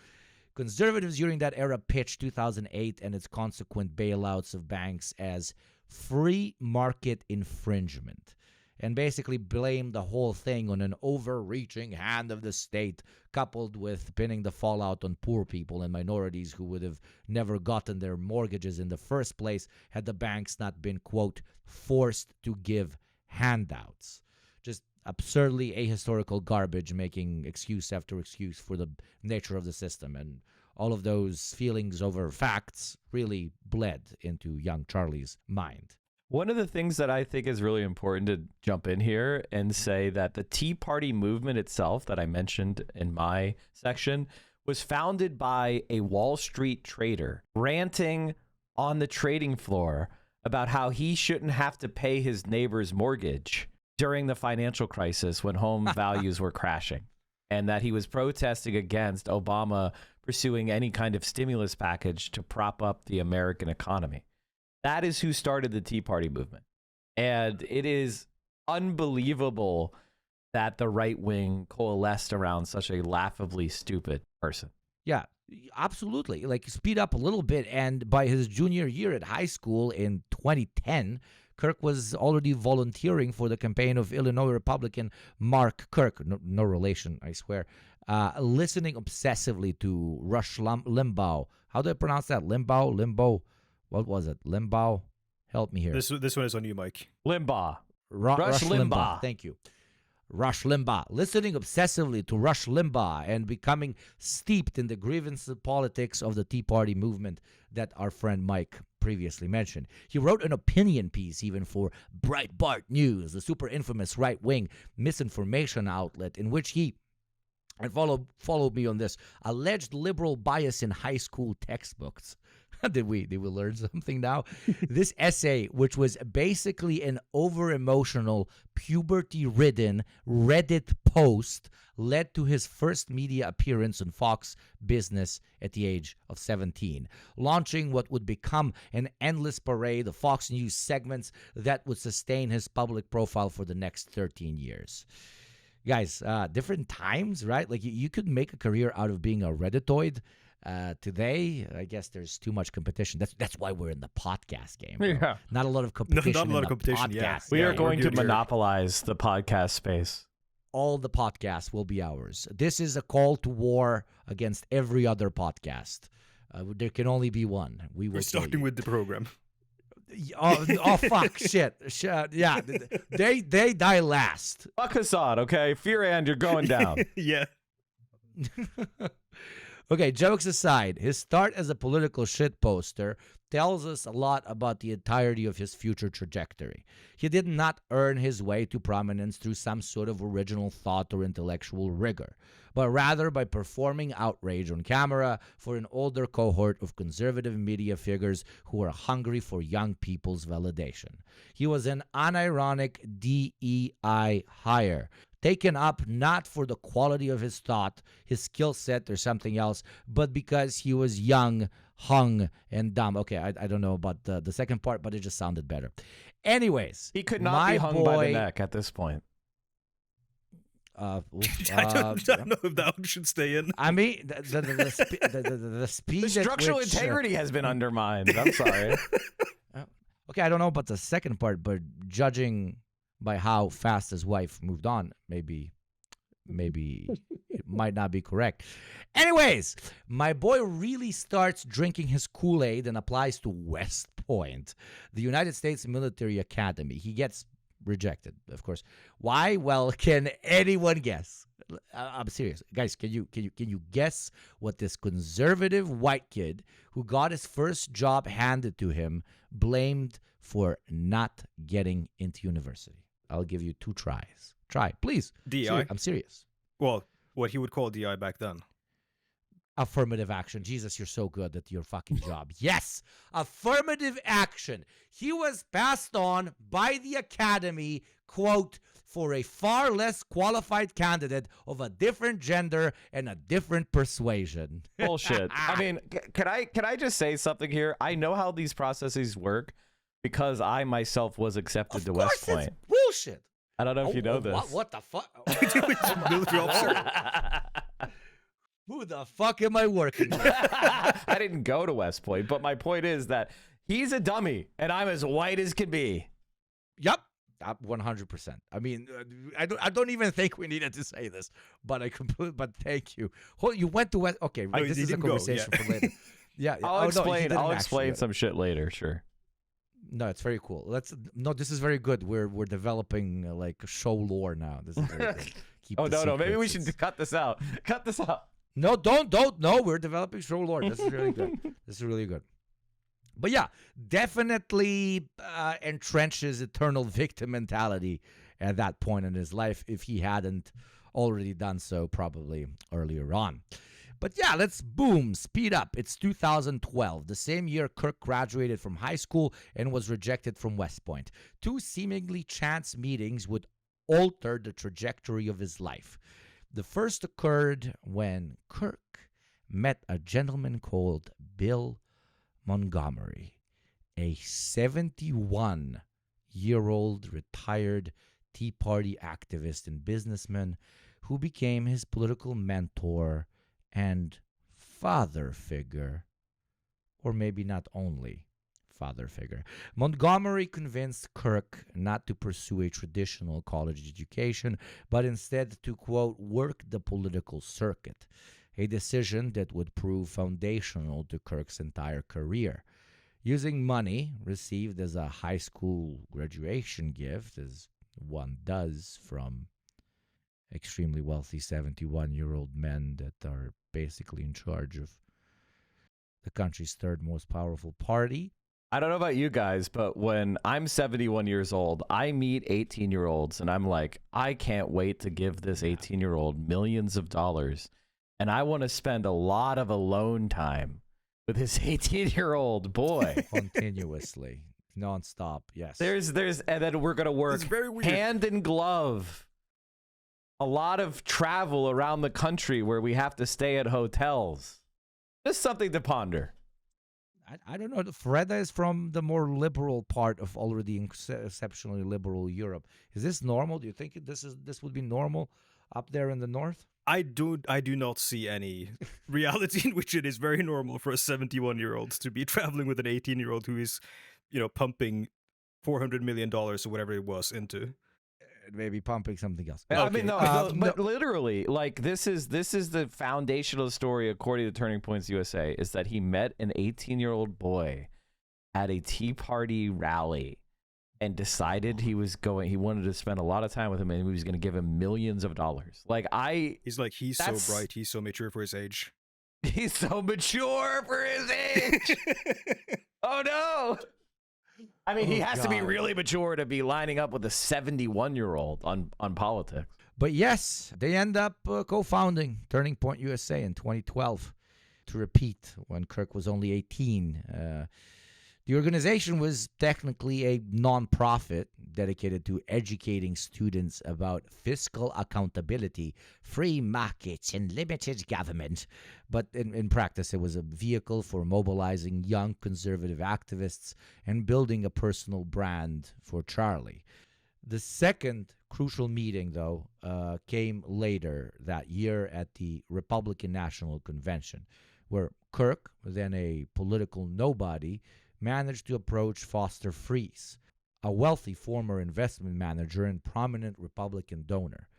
[SPEAKER 3] Conservatives during that era pitched 2008 and its consequent bailouts of banks as free market infringement and basically blamed the whole thing on an overreaching hand of the state, coupled with pinning the fallout on poor people and minorities who would have never gotten their mortgages in the first place had the banks not been, quote, forced to give handouts. Just absurdly ahistorical garbage, making excuse after excuse for the nature of the system. And all of those feelings over facts really bled into young Charlie's mind.
[SPEAKER 4] One of the things that I think is really important to jump in here and say that the Tea Party movement itself that I mentioned in my section was founded by a Wall Street trader ranting on the trading floor about how he shouldn't have to pay his neighbor's mortgage during the financial crisis when home values were crashing, and that he was protesting against Obama pursuing any kind of stimulus package to prop up the American economy. That is who started the Tea Party movement. And it is unbelievable that the right wing coalesced around such a laughably stupid person.
[SPEAKER 3] Yeah, absolutely. Like, speed up a little bit. And by his junior year at high school in 2010, Kirk was already volunteering for the campaign of Illinois Republican Mark Kirk, no relation, I swear, listening obsessively to Rush Limbaugh. How do I pronounce that? Limbaugh? What was it? Limbaugh? Help me here.
[SPEAKER 5] This one is on you, Mike.
[SPEAKER 4] Limbaugh.
[SPEAKER 3] Rush Limbaugh. Thank you. Rush Limbaugh, listening obsessively to Rush Limbaugh and becoming steeped in the grievance politics of the Tea Party movement that our friend Mike previously mentioned. He wrote an opinion piece even for Breitbart News, the super infamous right-wing misinformation outlet, in which he, and followed me on this, alleged liberal bias in high school textbooks. Did we learn something now? This essay, which was basically an over-emotional, puberty-ridden Reddit post, led to his first media appearance on Fox Business at the age of 17, launching what would become an endless parade of Fox News segments that would sustain his public profile for the next 13 years. Guys, different times, right? Like, you could make a career out of being a Redditoid. Today, I guess there's too much competition. That's why we're in the podcast game. Bro.
[SPEAKER 4] Yeah.
[SPEAKER 3] Not a lot of competition.
[SPEAKER 5] Not a lot of competition, yeah.
[SPEAKER 4] We are going to monopolize the podcast space.
[SPEAKER 3] All the podcasts will be ours. This is a call to war against every other podcast. There can only be one.
[SPEAKER 5] We're starting with the program.
[SPEAKER 3] Oh fuck, shit. Yeah, they die last.
[SPEAKER 4] Fuck Hassad, okay? Firand, you're going down.
[SPEAKER 5] Yeah.
[SPEAKER 3] Okay, jokes aside, his start as a political shitposter tells us a lot about the entirety of his future trajectory. He did not earn his way to prominence through some sort of original thought or intellectual rigor, but rather by performing outrage on camera for an older cohort of conservative media figures who were hungry for young people's validation. He was an unironic DEI hire, taken up not for the quality of his thought, his skill set, or something else, but because he was young, hung, and dumb. Okay, I don't know about the second part, but it just sounded better. Anyways,
[SPEAKER 4] He could not be hung by the neck at this point.
[SPEAKER 5] I don't know if that one should stay in.
[SPEAKER 3] I mean, the speed.
[SPEAKER 4] The structural
[SPEAKER 3] at which,
[SPEAKER 4] integrity has been undermined. I'm sorry.
[SPEAKER 3] Okay, I don't know about the second part, but judging by how fast his wife moved on, maybe it might not be correct. Anyways, my boy really starts drinking his Kool-Aid and applies to West Point, the United States Military Academy. He gets rejected, of course. Why? Well, can anyone guess? I'm serious, guys. Can you guess what this conservative white kid who got his first job handed to him blamed for not getting into university? I'll give you 2 tries. Try, please.
[SPEAKER 5] DI.
[SPEAKER 3] I'm serious.
[SPEAKER 5] Well, what he would call DI back then.
[SPEAKER 3] Affirmative action. Jesus, you're so good at your fucking job. Yes, affirmative action. He was passed on by the academy, quote, for a far less qualified candidate of a different gender and a different persuasion.
[SPEAKER 4] Bullshit. I mean, can I just say something here? I know how these processes work because I myself was accepted to West Point.
[SPEAKER 3] It's bullshit.
[SPEAKER 4] I don't know if you know this.
[SPEAKER 3] What the fuck?
[SPEAKER 5] Military officer.
[SPEAKER 3] Who the fuck am I working with?
[SPEAKER 4] I didn't go to West Point, but my point is that he's a dummy, and I'm as white as can be.
[SPEAKER 3] Yep. 100%. I mean, I don't even think we needed to say this, but but thank you. You went to West. Okay,
[SPEAKER 5] Oh,
[SPEAKER 3] this
[SPEAKER 5] you
[SPEAKER 3] is a
[SPEAKER 5] didn't go,
[SPEAKER 3] conversation
[SPEAKER 5] yeah.
[SPEAKER 3] for later. Yeah,
[SPEAKER 4] I'll explain.
[SPEAKER 3] No,
[SPEAKER 4] I'll explain some shit later. Sure.
[SPEAKER 3] No, it's very cool. This is very good. We're developing like show lore now. This is very good. Keep
[SPEAKER 4] Oh
[SPEAKER 3] the
[SPEAKER 4] no, maybe we
[SPEAKER 3] secrets.
[SPEAKER 4] should cut this out. Cut this out.
[SPEAKER 3] No, don't. No, we're developing show lore. This is really good. This is really good. But yeah, definitely entrenches eternal victim mentality at that point in his life if he hadn't already done so probably earlier on. But yeah, let's speed up. It's 2012, the same year Kirk graduated from high school and was rejected from West Point. 2 seemingly chance meetings would alter the trajectory of his life. The first occurred when Kirk met a gentleman called Bill Montgomery, a 71-year-old retired Tea Party activist and businessman who became his political mentor and father figure, or maybe not only father figure. Montgomery convinced Kirk not to pursue a traditional college education, but instead to, quote, work the political circuit, a decision that would prove foundational to Kirk's entire career. Using money received as a high school graduation gift, as one does from extremely wealthy 71-year-old men that are basically in charge of the country's 3rd most powerful party.
[SPEAKER 4] I don't know about you guys, but when I'm 71 years old, I meet 18-year-olds, and I'm like, I can't wait to give this 18-year-old millions of dollars, and I want to spend a lot of alone time with this 18-year-old boy.
[SPEAKER 3] Continuously. Nonstop, yes.
[SPEAKER 4] And then we're going to work
[SPEAKER 5] very weird.
[SPEAKER 4] hand in glove. A lot of travel around the country where we have to stay at hotels. Just something to ponder.
[SPEAKER 3] I don't know. Freda is from the more liberal part of already exceptionally liberal Europe. Is this normal? Do you think this would be normal up there in the north?
[SPEAKER 5] I do not see any reality in which it is very normal for a 71-year-old to be traveling with an 18-year-old who is, pumping $400 million or whatever it was into.
[SPEAKER 3] Maybe pumping something else.
[SPEAKER 4] I mean, but literally, like this is the foundational story according to Turning Points USA is that he met an 18-year-old boy at a Tea Party rally and decided he wanted to spend a lot of time with him and he was going to give him millions of dollars. He's
[SPEAKER 5] so bright, he's so mature for his age.
[SPEAKER 4] He's so mature for his age. Oh no! I mean, he has to be
[SPEAKER 3] God.
[SPEAKER 4] really mature to be lining up with a 71-year-old on politics.
[SPEAKER 3] But yes, they end up co-founding Turning Point USA in 2012. To repeat, when Kirk was only 18. The organization was technically a non-profit dedicated to educating students about fiscal accountability, free markets, and limited government. But in practice, it was a vehicle for mobilizing young conservative activists and building a personal brand for Charlie. The second crucial meeting, though, came later that year at the Republican National Convention, where Kirk, then a political nobody, managed to approach Foster Friess, a wealthy former investment manager and prominent Republican donor,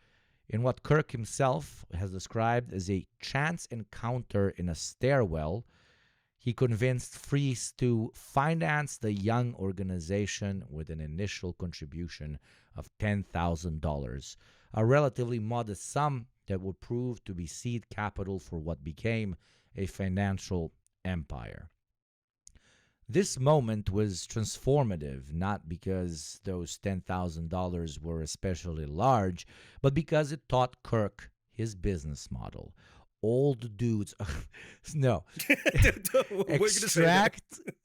[SPEAKER 3] in what Kirk himself has described as a chance encounter in a stairwell. He convinced Friess to finance the young organization with an initial contribution of $10,000, a relatively modest sum that would prove to be seed capital for what became a financial empire. This moment was transformative, not because those $10,000 were especially large, but because it taught Kirk his business model. Old dudes, no,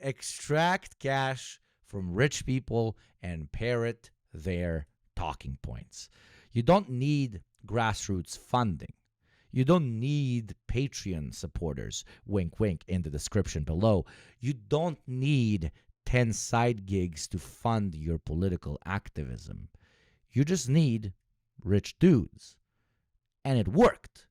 [SPEAKER 3] extract cash from rich people and parrot their talking points. You don't need grassroots funding. You don't need Patreon supporters, wink, wink, in the description below. You don't need 10 side gigs to fund your political activism. You just need rich dudes. And it worked.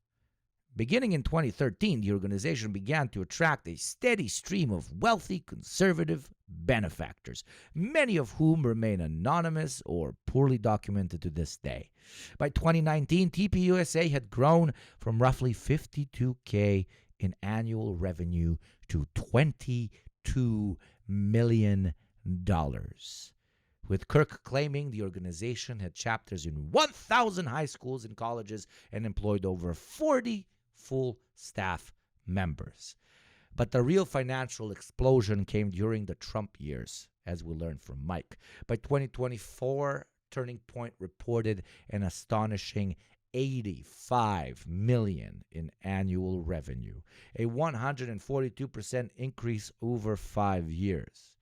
[SPEAKER 3] Beginning in 2013, the organization began to attract a steady stream of wealthy conservative benefactors, many of whom remain anonymous or poorly documented to this day. By 2019, TPUSA had grown from roughly $52K in annual revenue to $22 million, with Kirk claiming the organization had chapters in 1,000 high schools and colleges and employed over 40 full staff members. But the real financial explosion came during the Trump years, as we learned from Mike. By 2024, Turning Point reported an astonishing $85 million in annual revenue, a 142% increase over 5 years.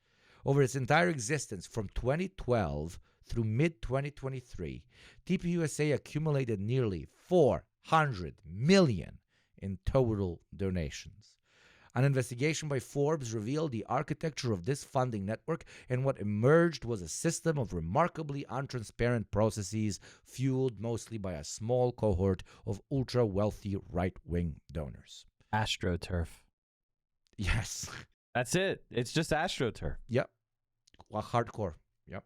[SPEAKER 3] Over its entire existence from 2012 through mid-2023, TPUSA accumulated nearly $400 million in total donations. An investigation by Forbes revealed the architecture of this funding network, and what emerged was a system of remarkably untransparent processes fueled mostly by a small cohort of ultra-wealthy right-wing donors.
[SPEAKER 4] AstroTurf.
[SPEAKER 3] Yes.
[SPEAKER 4] That's it. It's just AstroTurf.
[SPEAKER 3] Yep. Hardcore. Yep.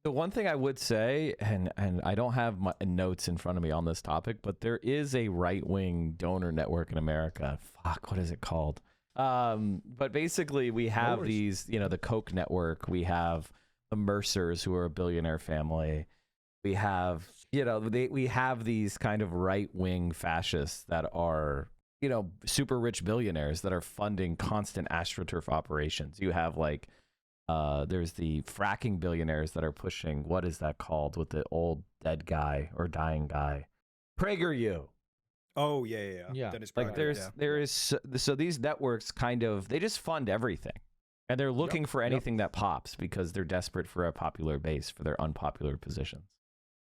[SPEAKER 4] The one thing I would say, and I don't have my notes in front of me on this topic, but there is a right-wing donor network in America. Fuck, what is it called? But basically, we have these, the Koch network. We have the Mercers, who are a billionaire family. We have, we have these kind of right-wing fascists that are, super rich billionaires that are funding constant AstroTurf operations. You have there's the fracking billionaires that are pushing, what is that called with the old dead guy or dying guy? PragerU.
[SPEAKER 5] Oh, yeah. Dennis Prager,
[SPEAKER 4] there is, so these networks they just fund everything. And they're looking for anything that pops because they're desperate for a popular base for their unpopular positions.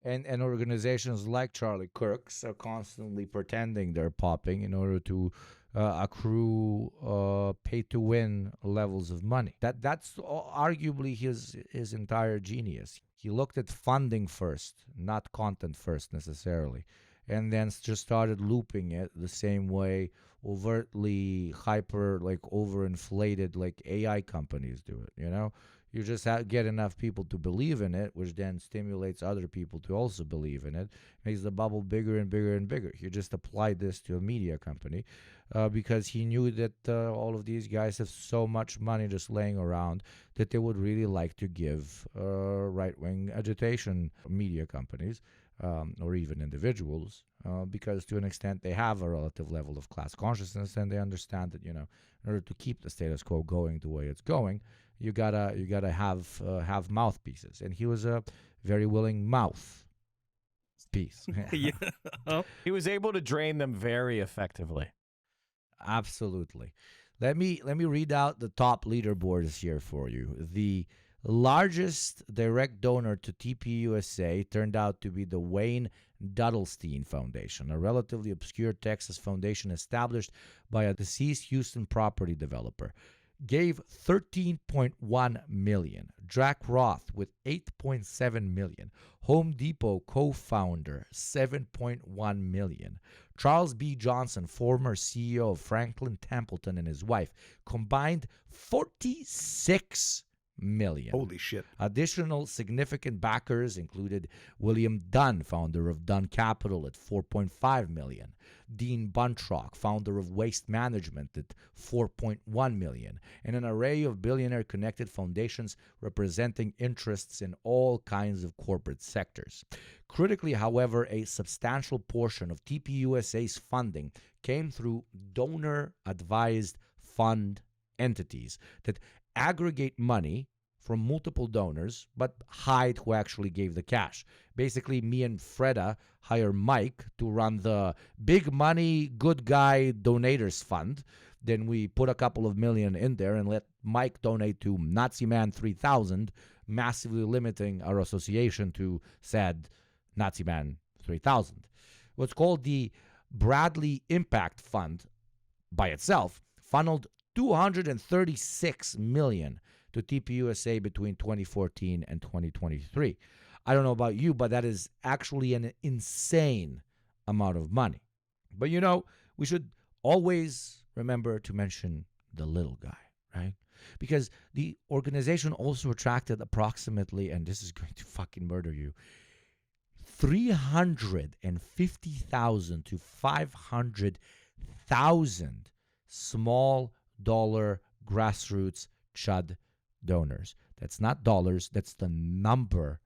[SPEAKER 3] And organizations like Charlie Kirk's are constantly pretending they're popping in order to accrue pay-to-win levels of money. That's arguably his entire genius. He looked at funding first, not content first necessarily, and then just started looping it the same way overtly overinflated AI companies do it. You just get enough people to believe in it, which then stimulates other people to also believe in it, makes the bubble bigger and bigger and bigger. He just applied this to a media company because he knew that all of these guys have so much money just laying around that they would really like to give right-wing agitation media companies or even individuals because to an extent they have a relative level of class consciousness and they understand that, in order to keep the status quo going the way it's going, you gotta have mouthpieces, and he was a very willing mouthpiece.
[SPEAKER 5] Yeah.
[SPEAKER 4] He was able to drain them very effectively.
[SPEAKER 3] Absolutely. Let me read out the top leaderboards here for you. The largest direct donor to TPUSA turned out to be the Wayne Duddlestein Foundation, a relatively obscure Texas foundation established by a deceased Houston property developer. Gave $13.1 million. Jack Roth with $8.7 million. Home Depot co-founder $7.1 million. Charles B. Johnson, former CEO of Franklin Templeton, and his wife combined $46 million.
[SPEAKER 5] Holy shit.
[SPEAKER 3] Additional significant backers included William Dunn, founder of Dunn Capital, at $4.5 million. Dean Buntrock, founder of Waste Management, at $4.1 million. And an array of billionaire-connected foundations representing interests in all kinds of corporate sectors. Critically, however, a substantial portion of TPUSA's funding came through donor-advised fund entities that aggregate money from multiple donors, but hide who actually gave the cash. Basically, me and Freda hire Mike to run the big money, good guy donators fund. Then we put a couple of million in there and let Mike donate to Nazi Man 3000, massively limiting our association to said Nazi Man 3000. What's called the Bradley Impact Fund by itself funneled $236 million to TPUSA between 2014 and 2023. I don't know about you, but that is actually an insane amount of money. But we should always remember to mention the little guy, right? Because the organization also attracted approximately, and this is going to fucking murder you, 350,000 to 500,000 small dollar grassroots chud donors. That's not dollars, that's the number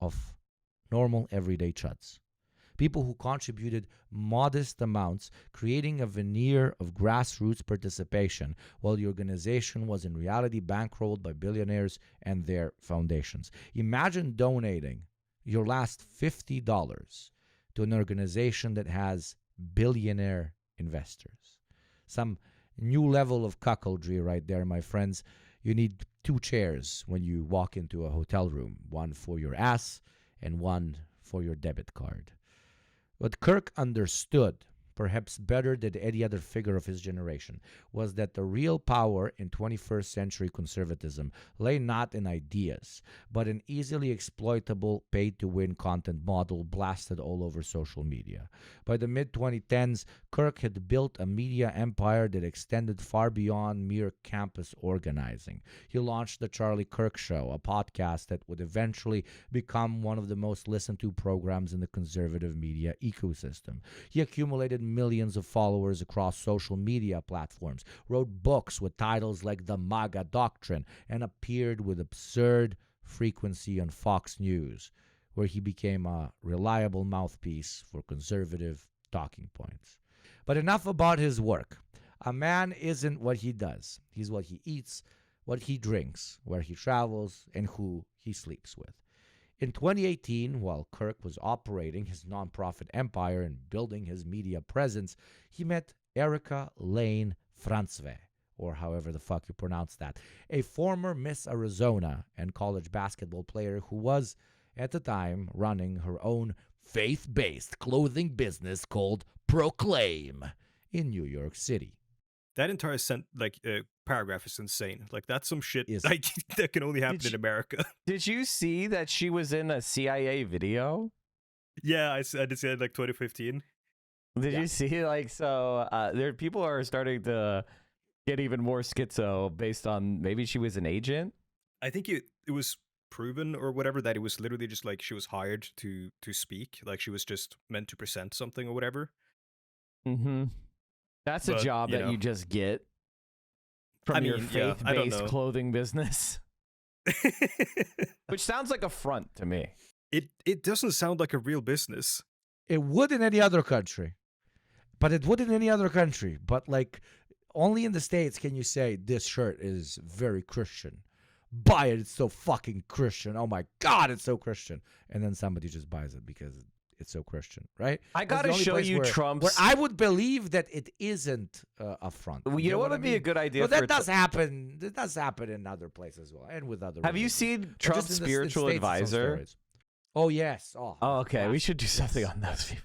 [SPEAKER 3] of normal everyday chuds. People who contributed modest amounts, creating a veneer of grassroots participation, while the organization was in reality bankrolled by billionaires and their foundations. Imagine donating your last $50 to an organization that has billionaire investors. Some new level of cuckoldry right there, my friends. You need 2 chairs when you walk into a hotel room, one for your ass and one for your debit card. What Kirk understood, perhaps better than any other figure of his generation, was that the real power in 21st century conservatism lay not in ideas, but in easily exploitable pay-to-win content model blasted all over social media. By the mid-2010s, Kirk had built a media empire that extended far beyond mere campus organizing. He launched the Charlie Kirk Show, a podcast that would eventually become one of the most listened-to programs in the conservative media ecosystem. He accumulated millions of followers across social media platforms, wrote books with titles like The MAGA Doctrine, and appeared with absurd frequency on Fox News, where he became a reliable mouthpiece for conservative talking points. But enough about his work. A man isn't what he does. He's what he eats, what he drinks, where he travels, and who he sleeps with. In 2018, while Kirk was operating his nonprofit empire and building his media presence, he met Erica Lane Franzwe, or however the fuck you pronounce that, a former Miss Arizona and college basketball player who was, at the time, running her own faith-based clothing business called Proclaim in New York City.
[SPEAKER 5] That entire paragraph is insane. Like, that's some shit that can only happen in America.
[SPEAKER 4] Did you see that she was in a CIA video?
[SPEAKER 5] Yeah, I did see that, 2015.
[SPEAKER 4] Did you see, there people are starting to get even more schizo based on maybe she was an agent?
[SPEAKER 5] I think it was proven or whatever that it was literally just like she was hired to speak, like she was just meant to present something or whatever.
[SPEAKER 4] Mm-hmm. That's a
[SPEAKER 5] But,
[SPEAKER 4] job
[SPEAKER 5] you
[SPEAKER 4] that
[SPEAKER 5] know.
[SPEAKER 4] you just get from
[SPEAKER 5] I
[SPEAKER 4] your
[SPEAKER 5] mean, yeah, I don't
[SPEAKER 4] faith-based
[SPEAKER 5] know.
[SPEAKER 4] clothing business, which sounds like a front to me.
[SPEAKER 5] It doesn't sound like a real business.
[SPEAKER 3] It would in any other country, but it would in any other country. But like, only in the States can you say this shirt is very Christian. Buy it, it's so fucking Christian. Oh my God, it's so Christian. And then somebody just buys it because it's so Christian, right?
[SPEAKER 4] I
[SPEAKER 3] That's the
[SPEAKER 4] gotta
[SPEAKER 3] only
[SPEAKER 4] show
[SPEAKER 3] place
[SPEAKER 4] you
[SPEAKER 3] where
[SPEAKER 4] Trump's.
[SPEAKER 3] I would believe that it isn't a front.
[SPEAKER 4] You know
[SPEAKER 3] get
[SPEAKER 4] what
[SPEAKER 3] I
[SPEAKER 4] would be a
[SPEAKER 3] mean?
[SPEAKER 4] good idea?
[SPEAKER 3] Well,
[SPEAKER 4] for
[SPEAKER 3] that does happen. That does happen in other places as well, and with other.
[SPEAKER 4] Have you
[SPEAKER 3] religions.
[SPEAKER 4] seen
[SPEAKER 3] But just
[SPEAKER 4] Trump's
[SPEAKER 3] in the
[SPEAKER 4] spiritual
[SPEAKER 3] States, it's on
[SPEAKER 4] advisor?
[SPEAKER 3] steroids. Oh yes.
[SPEAKER 4] Oh, okay. We should do something on those people.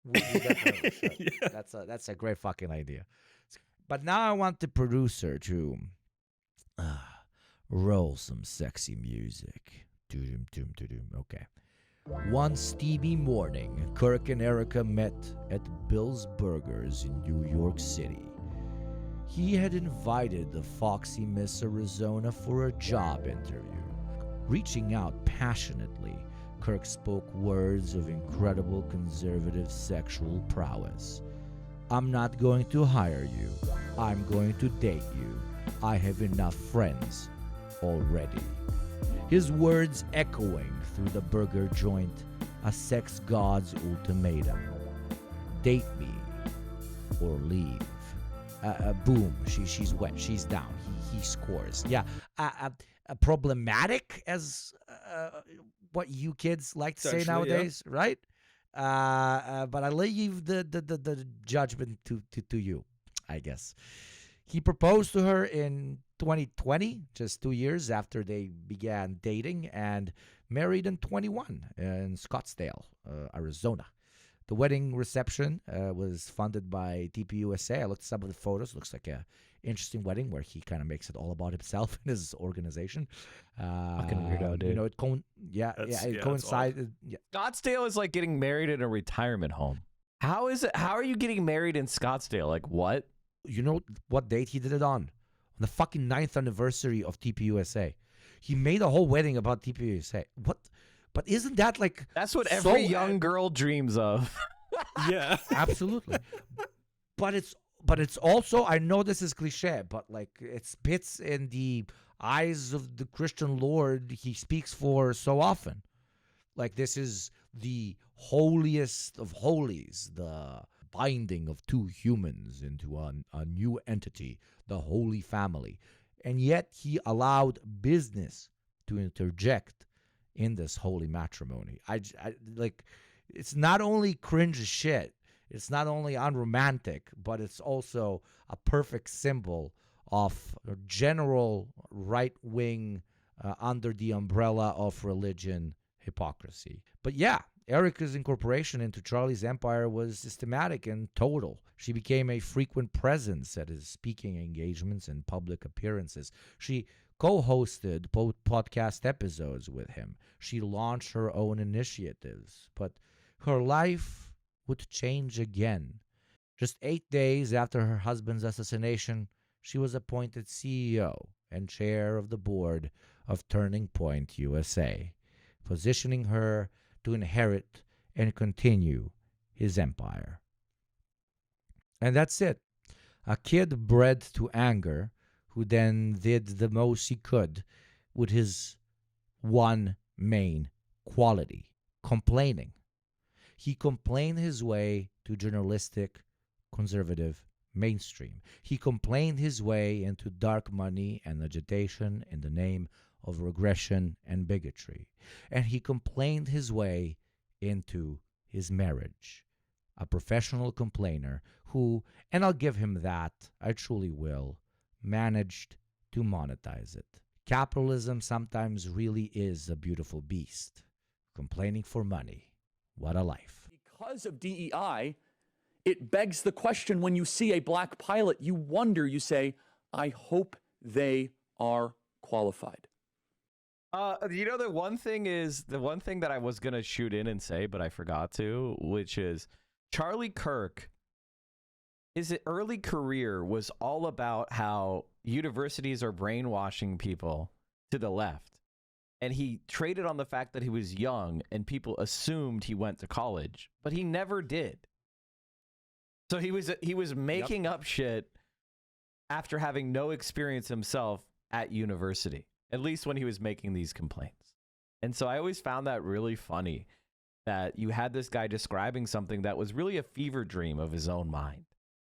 [SPEAKER 3] We definitely should.
[SPEAKER 5] Yeah.
[SPEAKER 3] That's a great fucking idea. But now I want the producer to roll some sexy music. Doom doom doom. Okay. One steamy morning, Kirk and Erica met at Bill's Burgers in New York City. He had invited the foxy Miss Arizona for a job interview. Reaching out passionately, Kirk spoke words of incredible conservative sexual prowess. I'm not going to hire you. I'm going to date you. I have enough friends already. His words echoing through the burger joint, a sex god's ultimatum. Date me or leave. Boom, she's wet, she's down, he scores. Yeah, problematic as what you kids like to say nowadays, right? But I leave the judgment to you, I guess. He proposed to her in 2020, just 2 years after they began dating, and married in 21 in Scottsdale, Arizona. The wedding reception was funded by TPUSA. I looked at some of the photos. Looks like a interesting wedding where he kind of makes it all about himself and his organization.
[SPEAKER 4] Fucking weirdo, dude.
[SPEAKER 3] You know, it coincided. Yeah.
[SPEAKER 4] Scottsdale is like getting married in a retirement home. How is it? How are you getting married in Scottsdale? Like what?
[SPEAKER 3] You know what date he did it on? On the fucking 9th anniversary of TPUSA. He made a whole wedding about TPUSA. What? But isn't that like...
[SPEAKER 4] That's what every young girl dreams of.
[SPEAKER 5] Yeah.
[SPEAKER 3] Absolutely. But it's also, I know this is cliche, but like it spits in the eyes of the Christian Lord he speaks for so often. Like this is the holiest of holies, the binding of two humans into a new entity, the Holy Family. And yet he allowed business to interject in this holy matrimony. I like, it's not only cringe as shit, it's not only unromantic, but it's also a perfect symbol of general right-wing under the umbrella of religion hypocrisy. But yeah, Erica's incorporation into Charlie's empire was systematic and total. She became a frequent presence at his speaking engagements and public appearances. She co-hosted podcast episodes with him. She launched her own initiatives, but her life would change again. Just 8 days after her husband's assassination, she was appointed CEO and chair of the board of Turning Point USA, positioning her to inherit and continue his empire. And that's it. A kid bred to anger who then did the most he could with his one main quality, complaining. He complained his way to journalistic, conservative mainstream. He complained his way into dark money and agitation in the name of regression and bigotry. And he complained his way into his marriage. A professional complainer who, and I'll give him that, I truly will, managed to monetize it. Capitalism sometimes really is a beautiful beast. Complaining for money. What a life.
[SPEAKER 9] Because of DEI, it begs the question when you see a black pilot, you wonder, you say, I hope they are qualified.
[SPEAKER 4] You know, the one thing that I was going to shoot in and say, but I forgot to, which is Charlie Kirk, his early career was all about how universities are brainwashing people to the left. And he traded on the fact that he was young and people assumed he went to college, but he never did. So he was making up shit after having no experience himself at university, at least when he was making these complaints. And so I always found that really funny that you had this guy describing something that was really a fever dream of his own mind.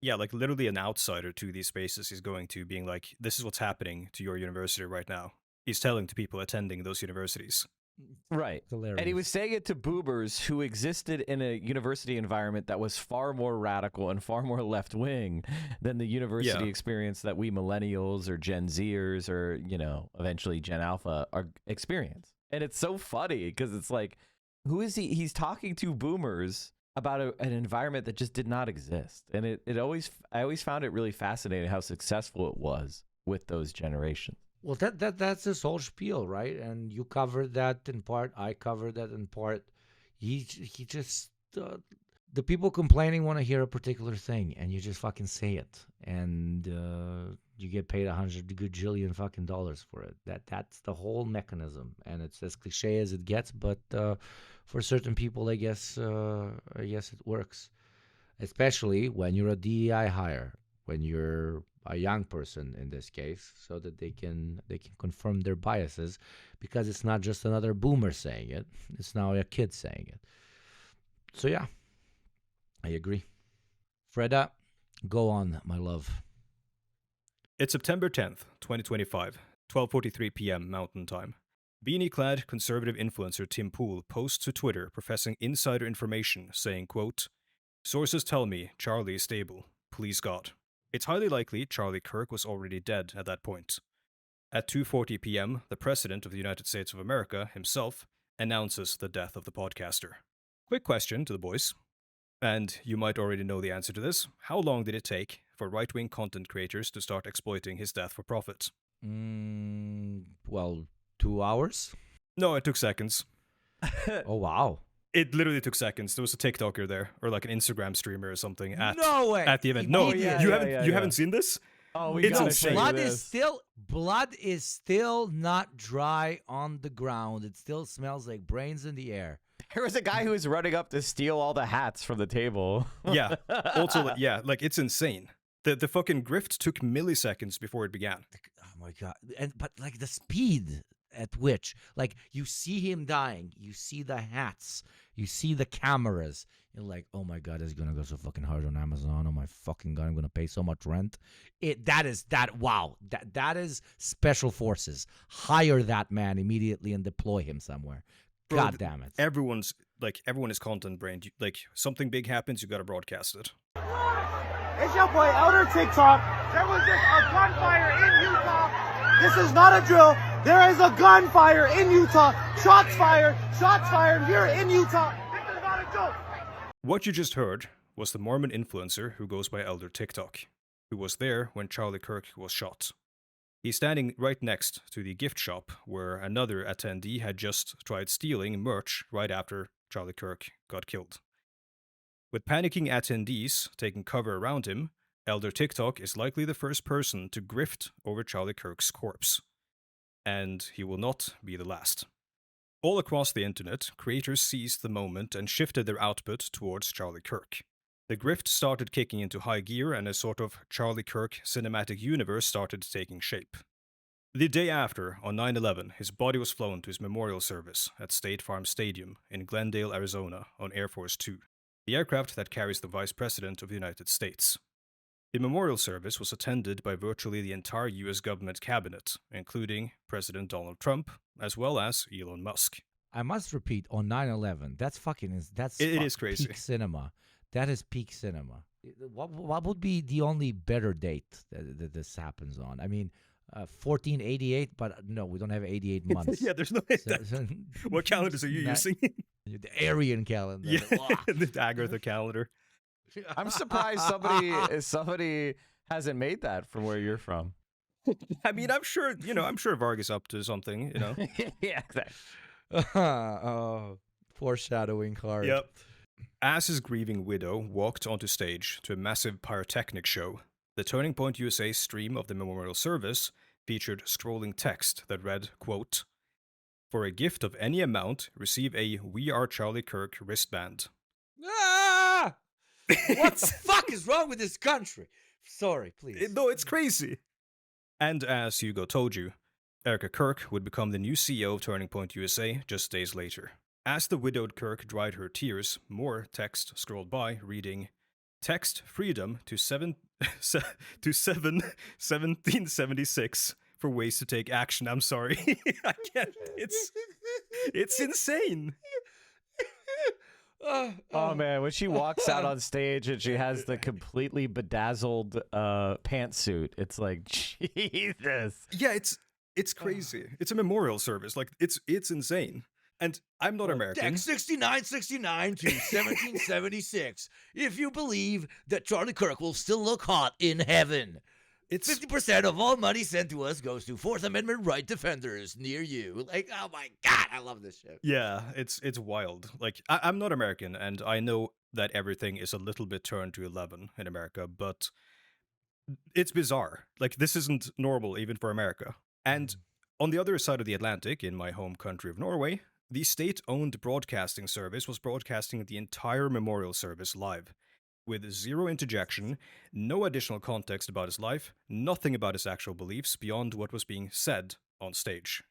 [SPEAKER 5] Yeah, like literally an outsider to these spaces is going to being like, this is what's happening to your university right now. He's telling to people attending those universities.
[SPEAKER 4] Right.
[SPEAKER 3] Hilarious.
[SPEAKER 4] And he was saying it to boomers who existed in a university environment that was far more radical and far more left-wing than the university experience that we millennials or Gen Zers or, eventually Gen Alpha are experience. And it's so funny because it's like, who is he? He's talking to boomers about an environment that just did not exist. And I always found it really fascinating how successful it was with those generations.
[SPEAKER 3] Well, that's his whole spiel, right? And you covered that in part. I covered that in part. He just the people complaining want to hear a particular thing, and you just fucking say it, and you get paid $100 gajillion fucking dollars for it. That's the whole mechanism, and it's as cliche as it gets. But for certain people, I guess it works, especially when you're a DEI hire, when you're a young person in this case, so that they can confirm their biases, because it's not just another boomer saying it, it's now a kid saying it. So yeah, I agree. Freda, go on, my love.
[SPEAKER 5] It's September 10th, 2025, 12:43 p.m. Mountain Time. Beanie-clad conservative influencer Tim Pool posts to Twitter professing insider information, saying, quote, "Sources tell me Charlie is stable. Please God." It's highly likely Charlie Kirk was already dead at that point. At 2:40 p.m., the President of the United States of America himself announces the death of the podcaster. Quick question to the boys, and you might already know the answer to this. How long did it take for right-wing content creators to start exploiting his death for profit?
[SPEAKER 3] Well, 2 hours?
[SPEAKER 5] No, it took seconds.
[SPEAKER 3] Oh, wow.
[SPEAKER 5] It literally took seconds. There was a TikToker there, or like an Instagram streamer or something at the event. No, you haven't seen this?
[SPEAKER 4] Oh,
[SPEAKER 5] it's insane.
[SPEAKER 3] Blood is still not dry on the ground. It still smells like brains in the air.
[SPEAKER 4] There was a guy who was running up to steal all the hats from the table.
[SPEAKER 5] Yeah. Also, like it's insane. The fucking grift took milliseconds before it began.
[SPEAKER 3] Oh my God. But like the speed at which, like, you see him dying, you see the hats, you see the cameras, you're like, oh my God, it's gonna go so fucking hard on Amazon. Oh my fucking God, I'm gonna pay so much rent. That is special forces. Hire that man immediately and deploy him somewhere.
[SPEAKER 5] Bro,
[SPEAKER 3] God damn it.
[SPEAKER 5] Everyone is content brained. Like, something big happens, you gotta broadcast it.
[SPEAKER 7] It's your boy Elder TikTok. There was just a gunfire in Utah. This is not a drill. There is a gunfire in Utah. Shots fired here in Utah. This is not a joke.
[SPEAKER 5] What you just heard was the Mormon influencer who goes by Elder TikTok, who was there when Charlie Kirk was shot. He's standing right next to the gift shop where another attendee had just tried stealing merch right after Charlie Kirk got killed. With panicking attendees taking cover around him, Elder TikTok is likely the first person to grift over Charlie Kirk's corpse. And he will not be the last. All across the internet, creators seized the moment and shifted their output towards Charlie Kirk. The grift started kicking into high gear and a sort of Charlie Kirk cinematic universe started taking shape. The day after, on 9/11, his body was flown to his memorial service at State Farm Stadium in Glendale, Arizona on Air Force 2, the aircraft that carries the Vice President of the United States. The memorial service was attended by virtually the entire US government cabinet, including President Donald Trump, as well as Elon Musk.
[SPEAKER 3] I must repeat, on 9/11, it is crazy. Peak cinema. That is peak cinema. What would be the only better date that this happens on? I mean, 1488, but no, we don't have 88 months.
[SPEAKER 5] Yeah, there's no... What calendars are you using?
[SPEAKER 3] The Aryan calendar.
[SPEAKER 5] Yeah, the Agartha calendar.
[SPEAKER 4] I'm surprised somebody hasn't made that from where you're from.
[SPEAKER 5] I mean, I'm sure Vargas up to something,
[SPEAKER 4] Yeah, exactly.
[SPEAKER 3] Foreshadowing card.
[SPEAKER 5] Yep. As his grieving widow walked onto stage to a massive pyrotechnic show, the Turning Point USA stream of the memorial service featured scrolling text that read, quote, "For a gift of any amount, receive a We Are Charlie Kirk wristband."
[SPEAKER 3] Ah! What the fuck is wrong with this country? Sorry, please.
[SPEAKER 5] No, it's crazy. And as Hugo told you, Erica Kirk would become the new CEO of Turning Point USA just days later. As the widowed Kirk dried her tears, more text scrolled by, reading, "Text freedom to 1776 for ways to take action." I'm sorry. I can't. It's insane.
[SPEAKER 4] Oh man, when she walks out on stage and she has the completely bedazzled pantsuit, it's like, Jesus.
[SPEAKER 5] Yeah, it's crazy. It's a memorial service. Like it's insane. And I'm not American.
[SPEAKER 3] Text 6969 to 1776 if you believe that Charlie Kirk will still look hot in heaven.
[SPEAKER 5] It's
[SPEAKER 3] 50% of all money sent to us goes to Fourth Amendment right defenders near you. Like, oh my God, I love this shit.
[SPEAKER 5] Yeah, it's wild. Like, I'm not American, and I know that everything is a little bit turned to 11 in America, but it's bizarre. Like, this isn't normal even for America. And on the other side of the Atlantic, in my home country of Norway, the state-owned broadcasting service was broadcasting the entire memorial service live, with zero interjection, no additional context about his life, nothing about his actual beliefs beyond what was being said on stage.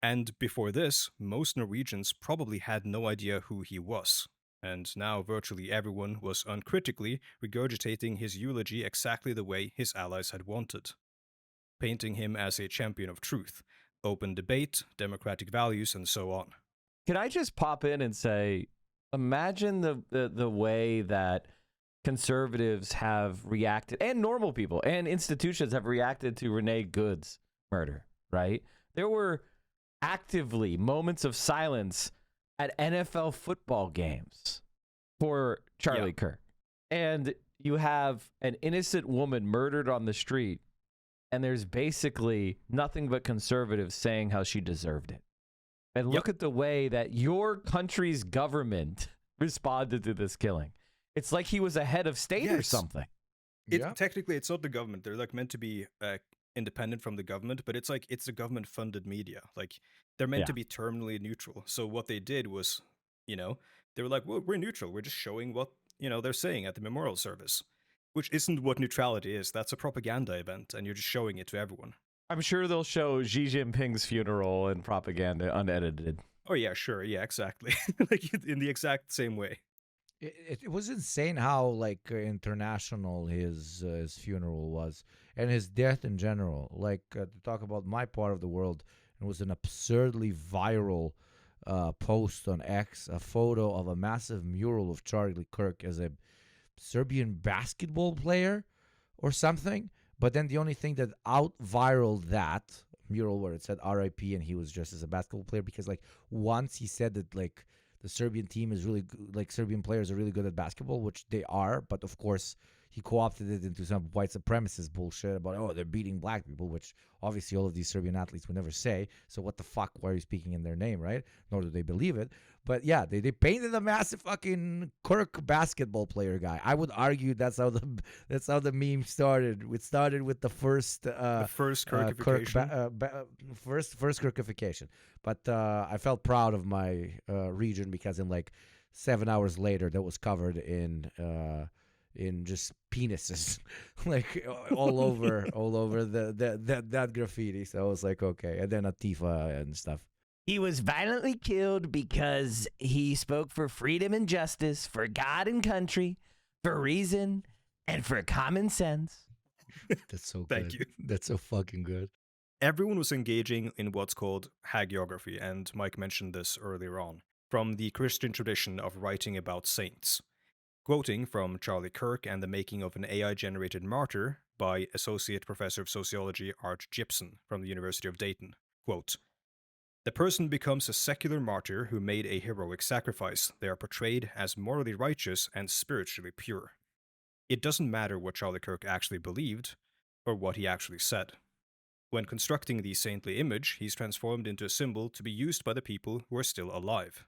[SPEAKER 5] And before this, most Norwegians probably had no idea who he was, and now virtually everyone was uncritically regurgitating his eulogy exactly the way his allies had wanted, painting him as a champion of truth, open debate, democratic values, and so on.
[SPEAKER 4] Can I just pop in and say, imagine the way that conservatives have reacted, and normal people and institutions have reacted to Renee Good's murder, right? There were actively moments of silence at NFL football games for Charlie Kirk. And you have an innocent woman murdered on the street, and there's basically nothing but conservatives saying how she deserved it. And look at the way that your country's government responded to this killing. It's like he was a head of state or something.
[SPEAKER 5] Technically, it's not the government. They're like meant to be independent from the government, but it's like it's the government-funded media. Like they're meant to be terminally neutral. So what they did was, they were like, well, we're neutral. We're just showing what, they're saying at the memorial service, which isn't what neutrality is. That's a propaganda event, and you're just showing it to everyone.
[SPEAKER 4] I'm sure they'll show Xi Jinping's funeral and propaganda unedited.
[SPEAKER 5] Oh, yeah, sure. Yeah, exactly. Like in the exact same way.
[SPEAKER 3] It was insane how international his funeral was, and his death in general. To talk about my part of the world, it was an absurdly viral post on X, a photo of a massive mural of Charlie Kirk as a Serbian basketball player or something. But then the only thing that out-viraled that mural where it said R.I.P. and he was dressed as a basketball player, because once he said that the Serbian team is really good, Serbian players are really good at basketball, which they are, but of course he co-opted it into some white supremacist bullshit about, they're beating black people, which obviously all of these Serbian athletes would never say. So what the fuck, why are you speaking in their name, right? Nor do they believe it. But yeah, they painted a massive fucking Kirk basketball player guy. I would argue that's how the meme started. It started with the first
[SPEAKER 5] Kirkification.
[SPEAKER 3] First Kirkification. But I felt proud of my region, because in 7 hours later, that was covered in just penises, all over that graffiti. So I was like, okay. And then Atifa and stuff.
[SPEAKER 11] He was violently killed because he spoke for freedom and justice, for God and country, for reason, and for common sense.
[SPEAKER 3] That's so good.
[SPEAKER 5] Thank you.
[SPEAKER 3] That's so fucking good.
[SPEAKER 5] Everyone was engaging in what's called hagiography, and Mike mentioned this earlier on, from the Christian tradition of writing about saints. Quoting from Charlie Kirk and the Making of an AI-Generated Martyr by Associate Professor of Sociology Art Gibson from the University of Dayton, quote, "The person becomes a secular martyr who made a heroic sacrifice. They are portrayed as morally righteous and spiritually pure. It doesn't matter what Charlie Kirk actually believed or what he actually said. When constructing the saintly image, he's transformed into a symbol to be used by the people who are still alive.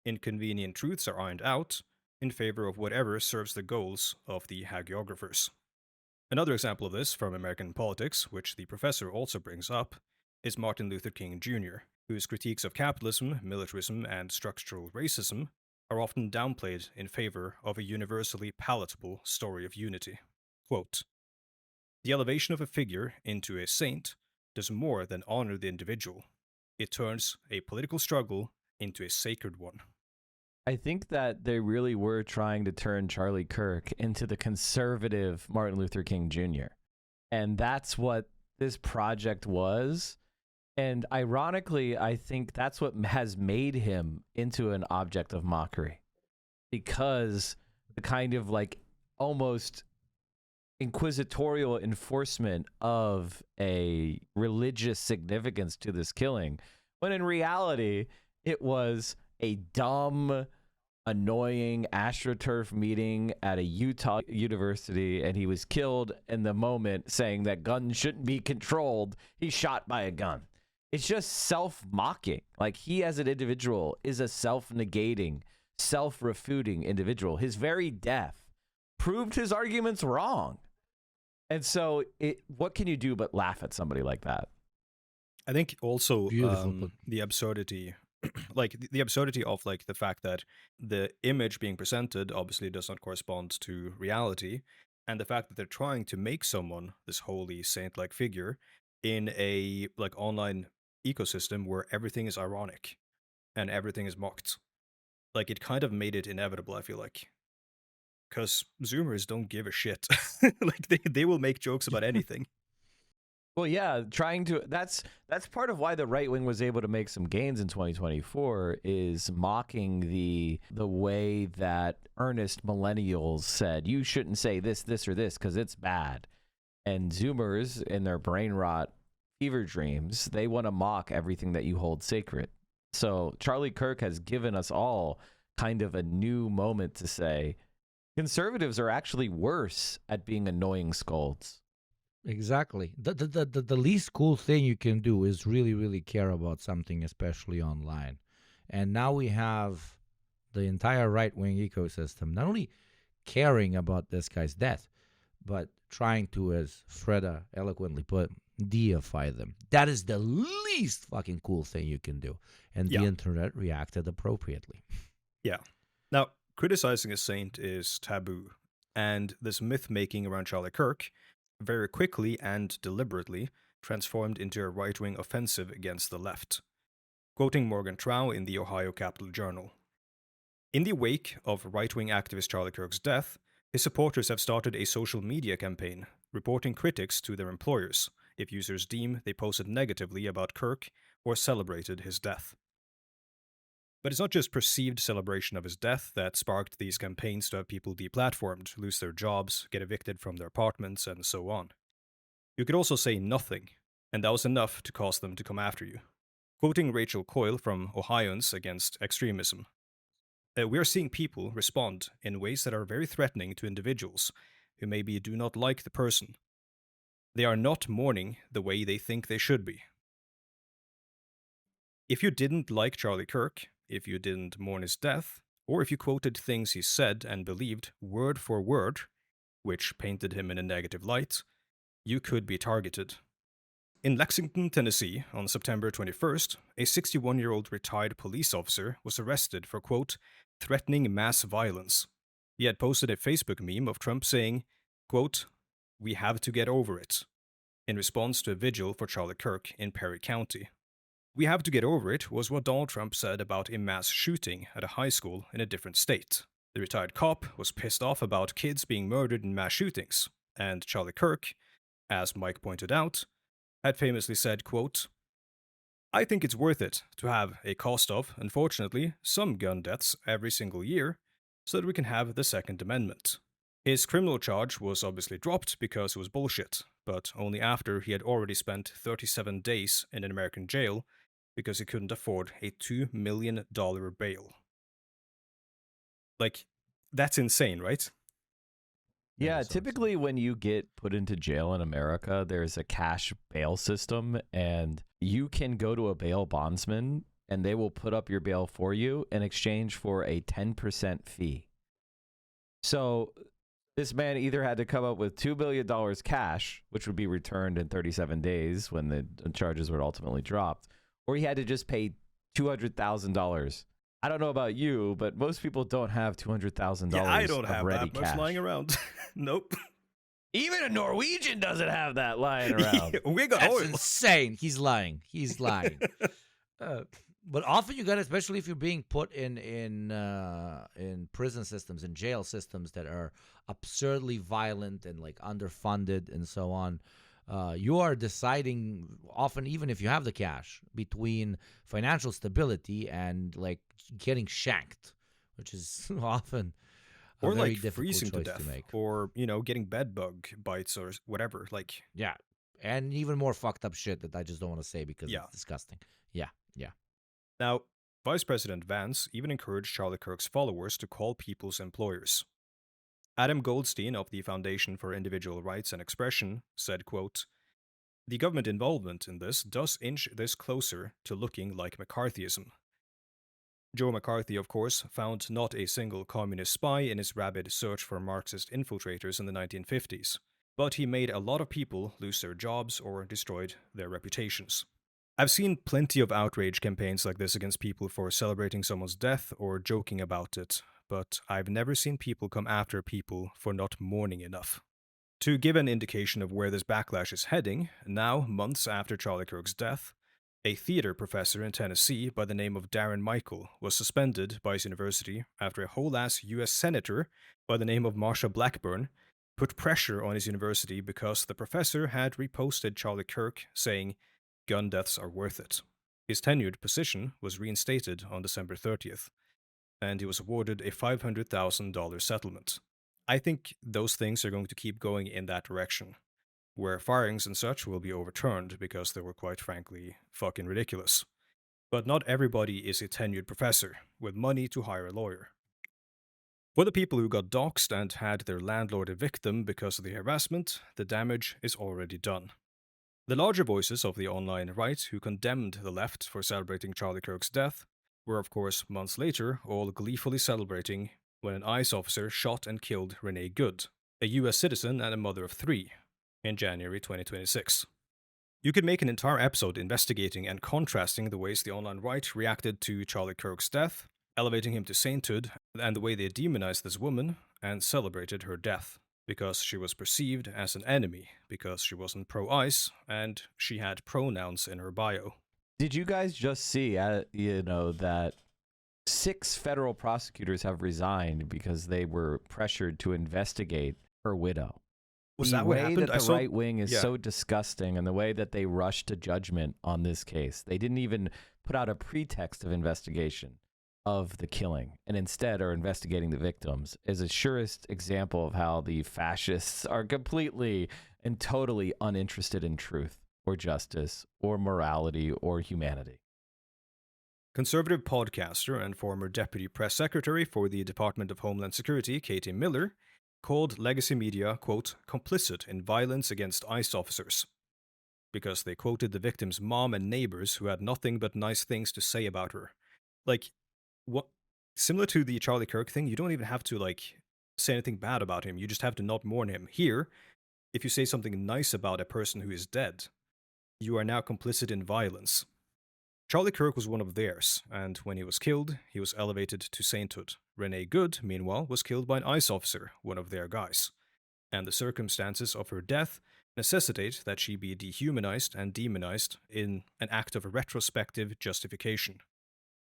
[SPEAKER 5] Inconvenient truths are ironed out in favor of whatever serves the goals of the hagiographers." Another example of this from American politics, which the professor also brings up, is Martin Luther King Jr., whose critiques of capitalism, militarism, and structural racism are often downplayed in favor of a universally palatable story of unity. Quote, "The elevation of a figure into a saint does more than honor the individual. It turns a political struggle into a sacred one."
[SPEAKER 4] I think that they really were trying to turn Charlie Kirk into the conservative Martin Luther King Jr. And that's what this project was. And ironically, I think that's what has made him into an object of mockery, because the kind of like almost inquisitorial enforcement of a religious significance to this killing, when in reality, it was a dumb, annoying AstroTurf meeting at a Utah university, and he was killed in the moment saying that guns shouldn't be controlled. He's shot by a gun. It's just self-mocking. Like, he as an individual is a self-negating, self-refuting individual. His very death proved his arguments wrong. And so what can you do but laugh at somebody like that?
[SPEAKER 5] I think also the absurdity, like the absurdity of like the fact that the image being presented obviously does not correspond to reality, and the fact that they're trying to make someone this holy saint-like figure in a like online ecosystem where everything is ironic and everything is mocked. Like, it kind of made it inevitable, I feel like. Because Zoomers don't give a shit. Like, they will make jokes about anything.
[SPEAKER 4] Well, yeah, that's part of why the right wing was able to make some gains in 2024, is mocking the way that earnest millennials said, you shouldn't say this, or this, because it's bad. And Zoomers, in their brain rot fever dreams, they want to mock everything that you hold sacred. So Charlie Kirk has given us all kind of a new moment to say, conservatives are actually worse at being annoying scolds.
[SPEAKER 3] Exactly. The least cool thing you can do is really, really care about something, especially online. And now we have the entire right-wing ecosystem not only caring about this guy's death, but trying to, as Freda eloquently put, deify them. That is the least fucking cool thing you can do. And the internet reacted appropriately.
[SPEAKER 5] Yeah. Now, criticizing a saint is taboo, and this myth-making around Charlie Kirk very quickly and deliberately transformed into a right-wing offensive against the left. Quoting Morgan Trow in the Ohio Capital Journal, "In the wake of right-wing activist Charlie Kirk's death, his supporters have started a social media campaign reporting critics to their employers if users deem they posted negatively about Kirk or celebrated his death." But it's not just perceived celebration of his death that sparked these campaigns to have people deplatformed, lose their jobs, get evicted from their apartments, and so on. You could also say nothing, and that was enough to cause them to come after you. Quoting Rachel Coyle from Ohioans Against Extremism, "We are seeing people respond in ways that are very threatening to individuals who maybe do not like the person. They are not mourning the way they think they should be." If you didn't like Charlie Kirk, if you didn't mourn his death, or if you quoted things he said and believed word for word, which painted him in a negative light, you could be targeted. In Lexington, Tennessee, on September 21st, a 61-year-old retired police officer was arrested for, quote, threatening mass violence. He had posted a Facebook meme of Trump saying, quote, "We have to get over it," in response to a vigil for Charlie Kirk in Perry County. "We have to get over it" was what Donald Trump said about a mass shooting at a high school in a different state. The retired cop was pissed off about kids being murdered in mass shootings, and Charlie Kirk, as Mike pointed out, had famously said, quote, "I think it's worth it to have a cost of, unfortunately, some gun deaths every single year, so that we can have the Second Amendment." His criminal charge was obviously dropped because it was bullshit, but only after he had already spent 37 days in an American jail because he couldn't afford a $2 million bail. Like, that's insane, right?
[SPEAKER 4] Yeah, typically when you get put into jail in America, there's a cash bail system, and you can go to a bail bondsman, and they will put up your bail for you in exchange for a 10% fee. So This man either had to come up with $2 billion cash, which would be returned in 37 days when the charges were ultimately dropped, or he had to just pay $200,000. I don't know about you, but most people don't have $200,000
[SPEAKER 5] Yeah, I don't
[SPEAKER 4] of
[SPEAKER 5] have
[SPEAKER 4] ready
[SPEAKER 5] that much
[SPEAKER 4] cash.
[SPEAKER 5] lying around. Nope.
[SPEAKER 4] Even a Norwegian doesn't have that lying around.
[SPEAKER 5] We got
[SPEAKER 3] That's
[SPEAKER 5] oil.
[SPEAKER 3] insane. He's lying. He's lying. But often you got, especially if you're being put in prison systems, in jail systems that are absurdly violent and like underfunded and so on. You are deciding often, even if you have the cash, between financial stability and like getting shanked, which is often a
[SPEAKER 5] Or
[SPEAKER 3] very
[SPEAKER 5] like
[SPEAKER 3] difficult
[SPEAKER 5] freezing to
[SPEAKER 3] choice
[SPEAKER 5] death,
[SPEAKER 3] to make.
[SPEAKER 5] or getting bed bug bites or whatever. Like,
[SPEAKER 3] Yeah, and even more fucked up shit that I just don't want to say because
[SPEAKER 5] Yeah.
[SPEAKER 3] it's disgusting. Yeah.
[SPEAKER 5] now, Vice President Vance even encouraged Charlie Kirk's followers to call people's employers. Adam Goldstein of the Foundation for Individual Rights and Expression said, quote, "The government involvement in this does inch this closer to looking like McCarthyism." Joe McCarthy, of course, found not a single communist spy in his rabid search for Marxist infiltrators in the 1950s, but he made a lot of people lose their jobs or destroyed their reputations. I've seen plenty of outrage campaigns like this against people for celebrating someone's death or joking about it, but I've never seen people come after people for not mourning enough. To give an indication of where this backlash is heading, now, months after Charlie Kirk's death, a theater professor in Tennessee by the name of Darren Michael was suspended by his university after a whole-ass U.S. senator by the name of Marsha Blackburn put pressure on his university because the professor had reposted Charlie Kirk saying, "Gun deaths are worth it." His tenured position was reinstated on December 30th, and he was awarded a $500,000 settlement. I think those things are going to keep going in that direction, where firings and such will be overturned because they were quite frankly fucking ridiculous. But not everybody is a tenured professor with money to hire a lawyer. For the people who got doxxed and had their landlord evict them because of the harassment, the damage is already done. The larger voices of the online right who condemned the left for celebrating Charlie Kirk's death were, of course, months later all gleefully celebrating when an ICE officer shot and killed Renee Good, a US citizen and a mother of 3, in January 2026. You could make an entire episode investigating and contrasting the ways the online right reacted to Charlie Kirk's death, elevating him to sainthood, and the way they demonized this woman and celebrated her death, because she was perceived as an enemy, because she wasn't pro-ICE, and she had pronouns in her bio.
[SPEAKER 4] Did you guys just see, that 6 federal prosecutors have resigned because they were pressured to investigate her widow?
[SPEAKER 5] Was
[SPEAKER 4] the
[SPEAKER 5] that what
[SPEAKER 4] way
[SPEAKER 5] happened?
[SPEAKER 4] that the right wing is
[SPEAKER 5] Yeah.
[SPEAKER 4] so disgusting, and the way that they rushed to judgment on this case. They didn't even put out a pretext of investigation of the killing, and instead are investigating the victims, is a surest example of how the fascists are completely and totally uninterested in truth or justice or morality or humanity.
[SPEAKER 5] Conservative podcaster and former deputy press secretary for the Department of Homeland Security, Katie Miller, called legacy media, quote, complicit in violence against ICE officers, because they quoted the victim's mom and neighbors who had nothing but nice things to say about her. Like, what? Similar to the Charlie Kirk thing, you don't even have to, say anything bad about him. You just have to not mourn him. Here, if you say something nice about a person who is dead, you are now complicit in violence. Charlie Kirk was one of theirs, and when he was killed, he was elevated to sainthood. Renee Good, meanwhile, was killed by an ICE officer, one of their guys. And the circumstances of her death necessitate that she be dehumanized and demonized in an act of retrospective justification.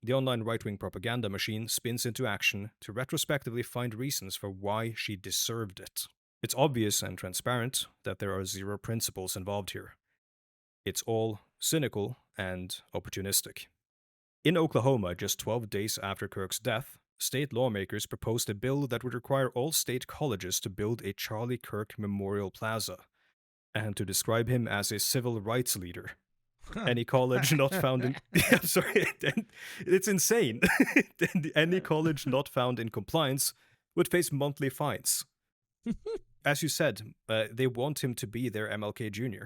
[SPEAKER 5] The online right-wing propaganda machine spins into action to retrospectively find reasons for why she deserved it. It's obvious and transparent that there are 0 principles involved here. It's all cynical and opportunistic. In Oklahoma, just 12 days after Kirk's death, state lawmakers proposed a bill that would require all state colleges to build a Charlie Kirk Memorial Plaza, and to describe him as a civil rights leader. Any college not found in... I'm sorry, it's insane. Any college not found in compliance would face monthly fines. As you said, they want him to be their MLK Jr.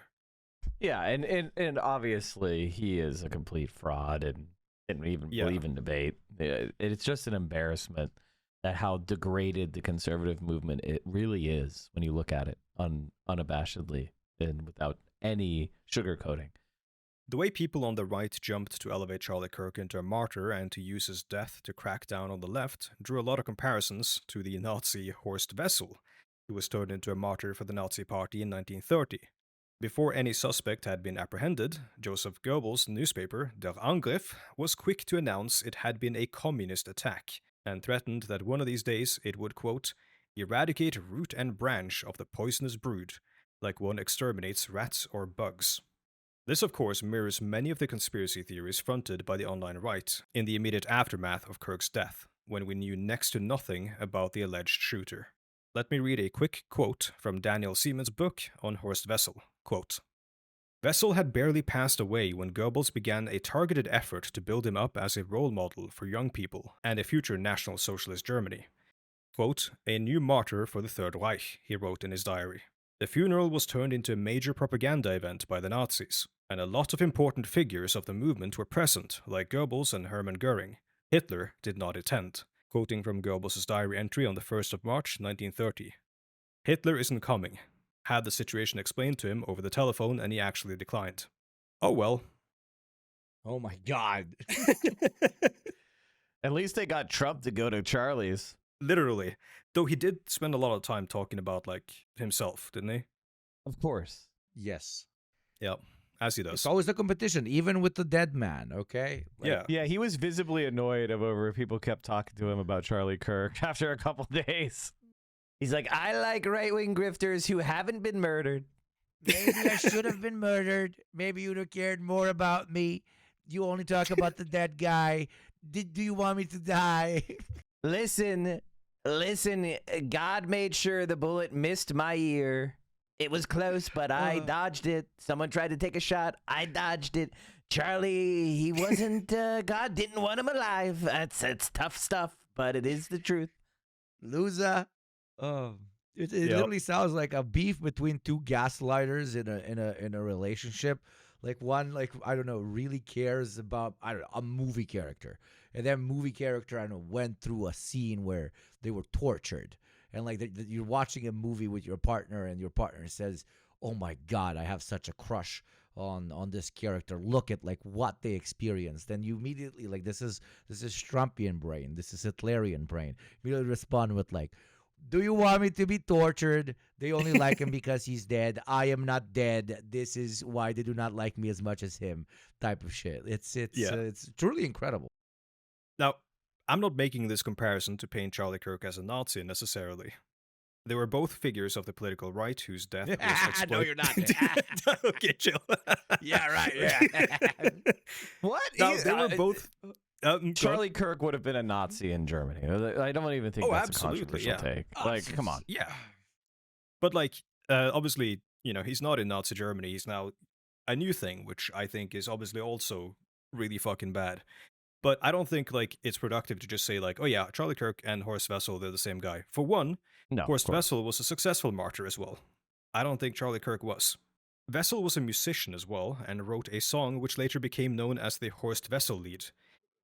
[SPEAKER 4] Yeah, and obviously he is a complete fraud and didn't even believe in debate. It's just an embarrassment at how degraded the conservative movement it really is when you look at it unabashedly and without any sugarcoating.
[SPEAKER 5] The way people on the right jumped to elevate Charlie Kirk into a martyr and to use his death to crack down on the left drew a lot of comparisons to the Nazi Horst Wessel, who was turned into a martyr for the Nazi Party in 1930. Before any suspect had been apprehended, Joseph Goebbels' newspaper, Der Angriff, was quick to announce it had been a communist attack, and threatened that one of these days it would, quote, eradicate root and branch of the poisonous brood, like one exterminates rats or bugs. This, of course, mirrors many of the conspiracy theories fronted by the online right in the immediate aftermath of Kirk's death, when we knew next to nothing about the alleged shooter. Let me read a quick quote from Daniel Siemens' book on Horst Wessel. Quote, Wessel had barely passed away when Goebbels began a targeted effort to build him up as a role model for young people and a future National Socialist Germany. Quote, a new martyr for the Third Reich, he wrote in his diary. The funeral was turned into a major propaganda event by the Nazis, and a lot of important figures of the movement were present, like Goebbels and Hermann Göring. Hitler did not attend. Quoting from Goebbels' diary entry on the 1st of March, 1930. Hitler isn't coming. Had the situation explained to him over the telephone and he actually declined. Oh well.
[SPEAKER 3] Oh my God.
[SPEAKER 4] At least they got Trump to go to Charlie's.
[SPEAKER 5] Literally. Though he did spend a lot of time talking about, like, himself, didn't he?
[SPEAKER 4] Of course.
[SPEAKER 3] Yes.
[SPEAKER 5] Yep. As he does.
[SPEAKER 3] It's always a competition, even with the dead man, okay?
[SPEAKER 5] Yeah,
[SPEAKER 4] he was visibly annoyed over people kept talking to him about Charlie Kirk after a couple days.
[SPEAKER 11] He's like, I like right-wing grifters who haven't been murdered.
[SPEAKER 3] Maybe I should have been murdered. Maybe you'd have cared more about me. You only talk about the dead guy. Do you want me to die?
[SPEAKER 11] Listen, God made sure the bullet missed my ear. It was close, but I dodged it. Someone tried to take a shot. I dodged it. Charlie, he wasn't, God didn't want him alive. That's tough stuff, but it is the truth.
[SPEAKER 3] Loser. It literally sounds like a beef between two gaslighters in a relationship. Like one, like, I don't know, really cares about, I don't know, a movie character. And that movie character, I don't know, went through a scene where they were tortured. And like you're watching a movie with your partner and your partner says, oh my God, I have such a crush on this character. Look at like what they experienced. And you immediately like, this is Trumpian brain. This is Hitlerian brain. You immediately respond with like, do you want me to be tortured? They only like him because he's dead. I am not dead. This is why they do not like me as much as him. Type of shit. It's truly incredible.
[SPEAKER 5] Now, I'm not making this comparison to paint Charlie Kirk as a Nazi necessarily. They were both figures of the political right whose death was exploited.
[SPEAKER 3] No, you're not.
[SPEAKER 5] Okay, chill.
[SPEAKER 3] Yeah, right. Yeah.
[SPEAKER 11] What?
[SPEAKER 5] Now, they were both.
[SPEAKER 4] Charlie Kirk would have been a Nazi in Germany. I don't even think that's
[SPEAKER 5] absolutely,
[SPEAKER 4] a controversial
[SPEAKER 5] yeah.
[SPEAKER 4] take. Like, come on.
[SPEAKER 5] Yeah. But, like, obviously, you know, he's not in Nazi Germany. He's now a new thing, which I think is obviously also really fucking bad. But I don't think, like, it's productive to just say, like, oh yeah, Charlie Kirk and Horst Wessel, they're the same guy. For one, Horst Wessel was a successful martyr as well. I don't think Charlie Kirk was. Wessel was a musician as well, and wrote a song which later became known as the Horst Wessel Lied,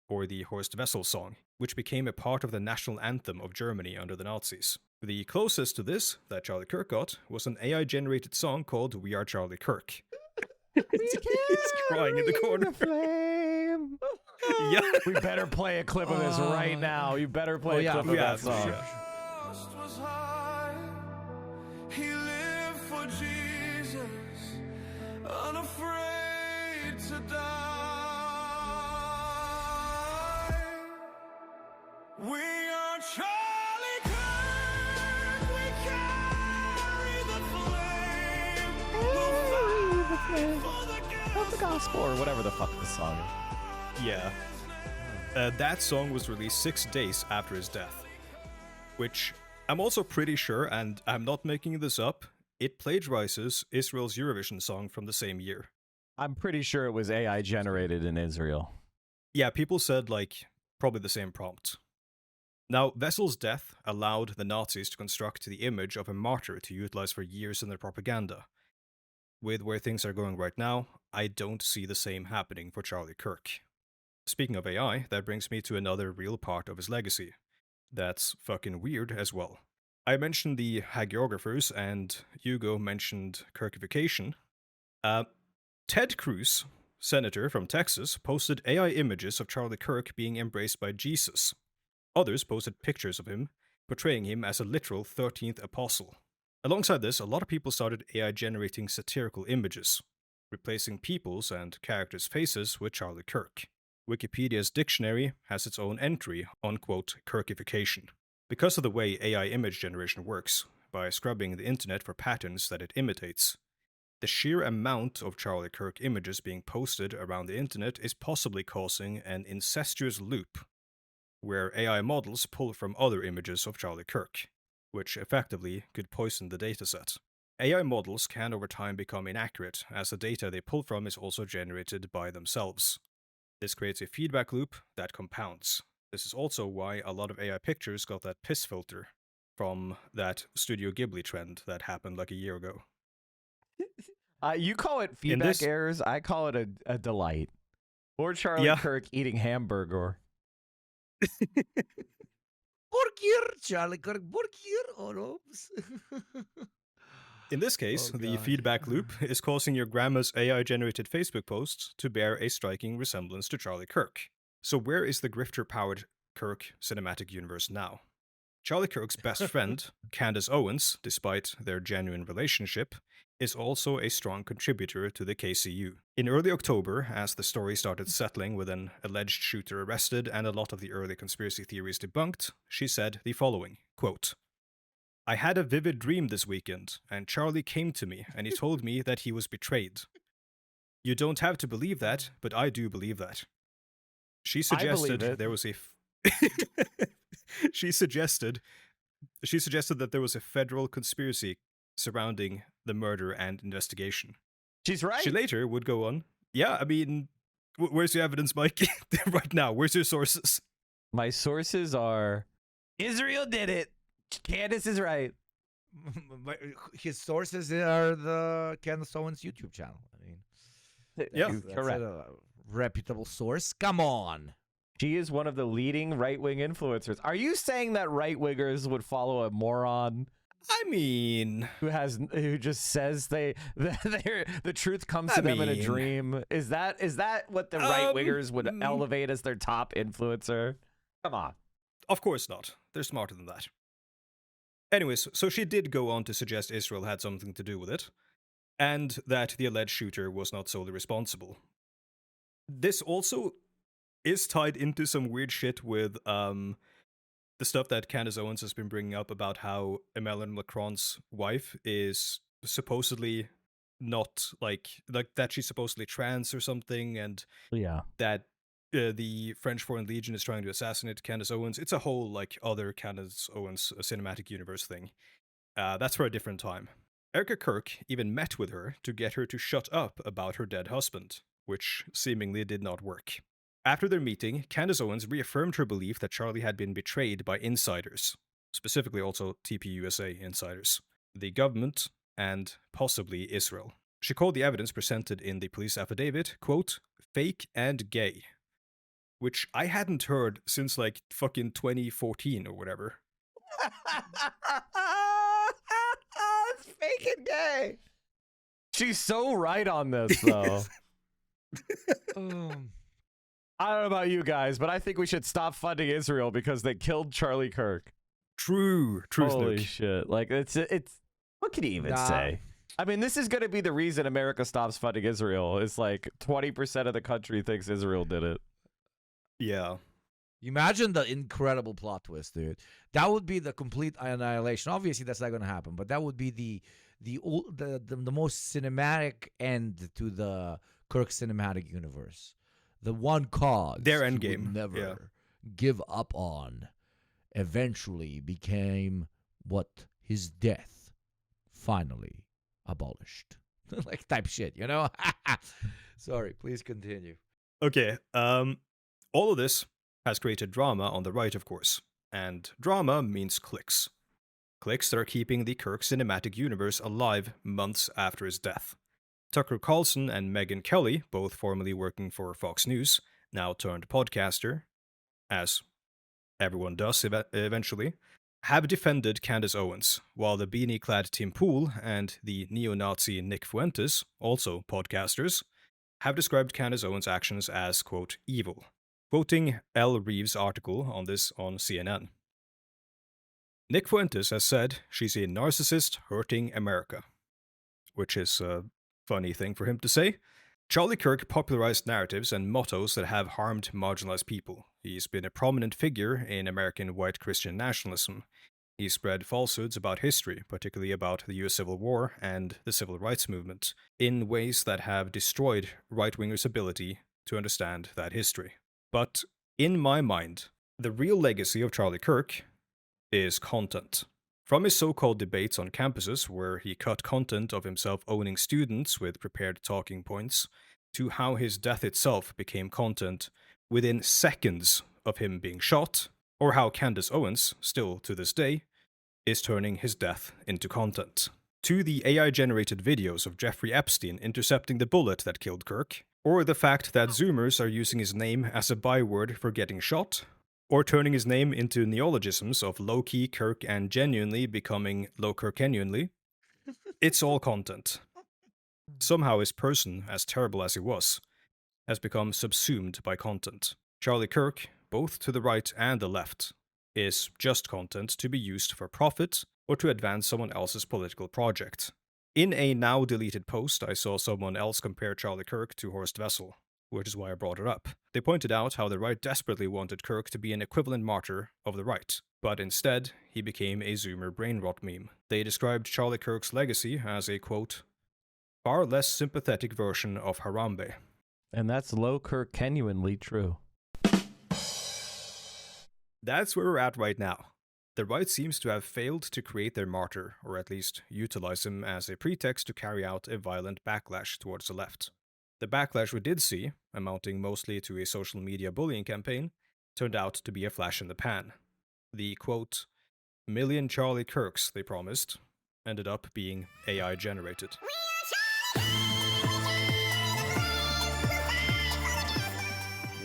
[SPEAKER 5] or the Horst Wessel song, which became a part of the national anthem of Germany under the Nazis. The closest to this that Charlie Kirk got was an AI-generated song called We Are Charlie Kirk. He's crying in the corner.
[SPEAKER 11] Flame.
[SPEAKER 5] Yeah.
[SPEAKER 4] We better play a clip of this right now. You better play a clip of that song.
[SPEAKER 7] Was high. He lived for Jesus, unafraid to die. We are Charlie Kirk. We carry the flame. We'll fight for the
[SPEAKER 4] Gospel or whatever the fuck this song is.
[SPEAKER 5] Yeah. That song was released 6 days after his death. Which I'm also pretty sure, and I'm not making this up, it plagiarizes Israel's Eurovision song from the same year.
[SPEAKER 4] I'm pretty sure it was AI generated in Israel.
[SPEAKER 5] Yeah, people said, like, probably the same prompt. Now, Wessel's death allowed the Nazis to construct the image of a martyr to utilize for years in their propaganda. With where things are going right now, I don't see the same happening for Charlie Kirk. Speaking of AI, that brings me to another real part of his legacy. That's fucking weird as well. I mentioned the hagiographers, and Hugo mentioned Kirkification. Ted Cruz, senator from Texas, posted AI images of Charlie Kirk being embraced by Jesus. Others posted pictures of him, portraying him as a literal 13th apostle. Alongside this, a lot of people started AI generating satirical images, replacing people's and characters' faces with Charlie Kirk. Wikipedia's dictionary has its own entry on, quote, Kirkification. Because of the way AI image generation works, by scrubbing the internet for patterns that it imitates, the sheer amount of Charlie Kirk images being posted around the internet is possibly causing an incestuous loop, where AI models pull from other images of Charlie Kirk, which effectively could poison the dataset. AI models can over time become inaccurate, as the data they pull from is also generated by themselves. This creates a feedback loop that compounds. This is also why a lot of AI pictures got that piss filter from that Studio Ghibli trend that happened like a year ago.
[SPEAKER 4] You call it feedback errors, I call it a delight. Or Charlie Kirk eating hamburger.
[SPEAKER 3] Burger, Charlie Kirk, burger, or
[SPEAKER 5] In this case, the feedback loop is causing your grandma's AI-generated Facebook posts to bear a striking resemblance to Charlie Kirk. So where is the grifter-powered Kirk cinematic universe now? Charlie Kirk's best friend, Candace Owens, despite their genuine relationship, is also a strong contributor to the KCU. In early October, as the story started settling with an alleged shooter arrested and a lot of the early conspiracy theories debunked, she said the following, quote, I had a vivid dream this weekend, and Charlie came to me and he told me that he was betrayed. You don't have to believe that, but I do believe that. She suggested there was a she suggested that there was a federal conspiracy surrounding the murder and investigation.
[SPEAKER 4] She's right.
[SPEAKER 5] She later would go on, yeah, I mean, where's your evidence, Mike? Right now, where's your sources?
[SPEAKER 4] My sources are, Israel did it. Candace is right.
[SPEAKER 3] His sources are the Candace Owens YouTube channel. I mean, that's
[SPEAKER 4] correct.
[SPEAKER 3] A reputable source. Come on.
[SPEAKER 4] She is one of the leading right-wing influencers. Are you saying that right-wingers would follow a moron?
[SPEAKER 5] I mean,
[SPEAKER 4] who just says the truth comes to them in a dream? Is that what the right-wingers would elevate as their top influencer? Come on.
[SPEAKER 5] Of course not. They're smarter than that. Anyways, so she did go on to suggest Israel had something to do with it, and that the alleged shooter was not solely responsible. This also is tied into some weird shit with the stuff that Candace Owens has been bringing up about how Emmanuel Macron's wife is supposedly not like that she's supposedly trans or something, and that the French Foreign Legion is trying to assassinate Candace Owens. It's a whole like other Candace Owens cinematic universe thing. That's for a different time. Erica Kirk even met with her to get her to shut up about her dead husband, which seemingly did not work. After their meeting, Candace Owens reaffirmed her belief that Charlie had been betrayed by insiders, specifically also TPUSA insiders, the government, and possibly Israel. She called the evidence presented in the police affidavit, quote, fake and gay, which I hadn't heard since like fucking 2014 or whatever.
[SPEAKER 4] It's fake and gay. She's so right on this, though. I don't know about you guys, but I think we should stop funding Israel because they killed Charlie Kirk.
[SPEAKER 5] True.
[SPEAKER 4] Holy shit. Like, it's what can you even say? I mean, this is going to be the reason America stops funding Israel. It's like 20% of the country thinks Israel did it.
[SPEAKER 5] Yeah.
[SPEAKER 3] Imagine the incredible plot twist, dude. That would be the complete annihilation. Obviously, that's not going to happen, but that would be the most cinematic end to the Kirk cinematic universe. The one cause
[SPEAKER 5] their endgame
[SPEAKER 3] never give up on eventually became what his death finally abolished. Like type shit, you know? Sorry, please continue.
[SPEAKER 5] Okay, all of this has created drama on the right, of course. And drama means clicks. Clicks that are keeping the Kirk cinematic universe alive months after his death. Tucker Carlson and Megyn Kelly, both formerly working for Fox News, now turned podcaster, as everyone does eventually, have defended Candace Owens, while the beanie-clad Tim Pool and the neo-Nazi Nick Fuentes, also podcasters, have described Candace Owens' actions as, quote, evil, quoting L. Reeves' article on this on CNN. Nick Fuentes has said she's a narcissist hurting America, which is a funny thing for him to say. Charlie Kirk popularized narratives and mottos that have harmed marginalized people. He's been a prominent figure in American white Christian nationalism. He spread falsehoods about history, particularly about the US Civil War and the Civil Rights Movement, in ways that have destroyed right-wingers' ability to understand that history. But in my mind, the real legacy of Charlie Kirk is content. From his so-called debates on campuses, where he cut content of himself owning students with prepared talking points, to how his death itself became content within seconds of him being shot, or how Candace Owens, still to this day, is turning his death into content. To the AI-generated videos of Jeffrey Epstein intercepting the bullet that killed Kirk, or the fact that Zoomers are using his name as a byword for getting shot, or turning his name into neologisms of low-key Kirk and genuinely becoming low-Kirkenuinely, it's all content. Somehow his person, as terrible as he was, has become subsumed by content. Charlie Kirk, both to the right and the left, is just content to be used for profit or to advance someone else's political project. In a now-deleted post, I saw someone else compare Charlie Kirk to Horst Wessel, which is why I brought it up. They pointed out how the right desperately wanted Kirk to be an equivalent martyr of the right, but instead, he became a Zoomer brainrot meme. They described Charlie Kirk's legacy as a, quote, far less sympathetic version of Harambe.
[SPEAKER 4] And that's low Kirkenuinely true.
[SPEAKER 5] That's where we're at right now. The right seems to have failed to create their martyr, or at least utilize him as a pretext to carry out a violent backlash towards the left. The backlash we did see, amounting mostly to a social media bullying campaign, turned out to be a flash in the pan. The, quote, million Charlie Kirks they promised ended up being AI generated.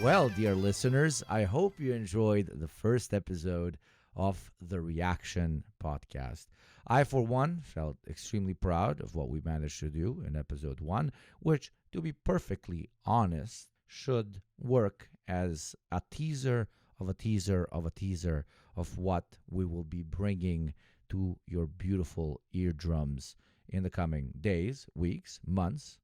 [SPEAKER 3] Well, dear listeners, I hope you enjoyed the first episode of the Reaction Podcast. I, for one, felt extremely proud of what we managed to do in episode 1, which, to be perfectly honest, should work as a teaser of a teaser of a teaser of what we will be bringing to your beautiful eardrums in the coming days, weeks, months,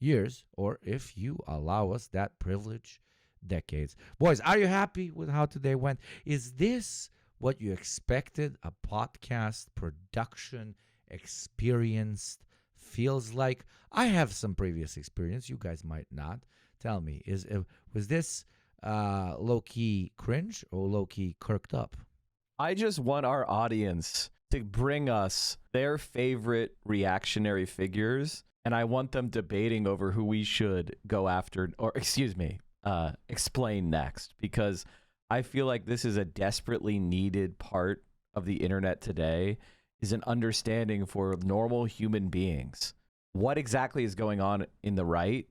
[SPEAKER 3] years, or if you allow us that privilege, decades. Boys, are you happy with how today went? Is this what you expected a podcast production experienced feels like? I have some previous experience. You guys might not. Tell me, was this low-key cringe or low-key kirked up?
[SPEAKER 4] I just want our audience to bring us their favorite reactionary figures, and I want them debating over who we should go after, or excuse me, explain next, because I feel like this is a desperately needed part of the internet today, is an understanding for normal human beings. What exactly is going on in the right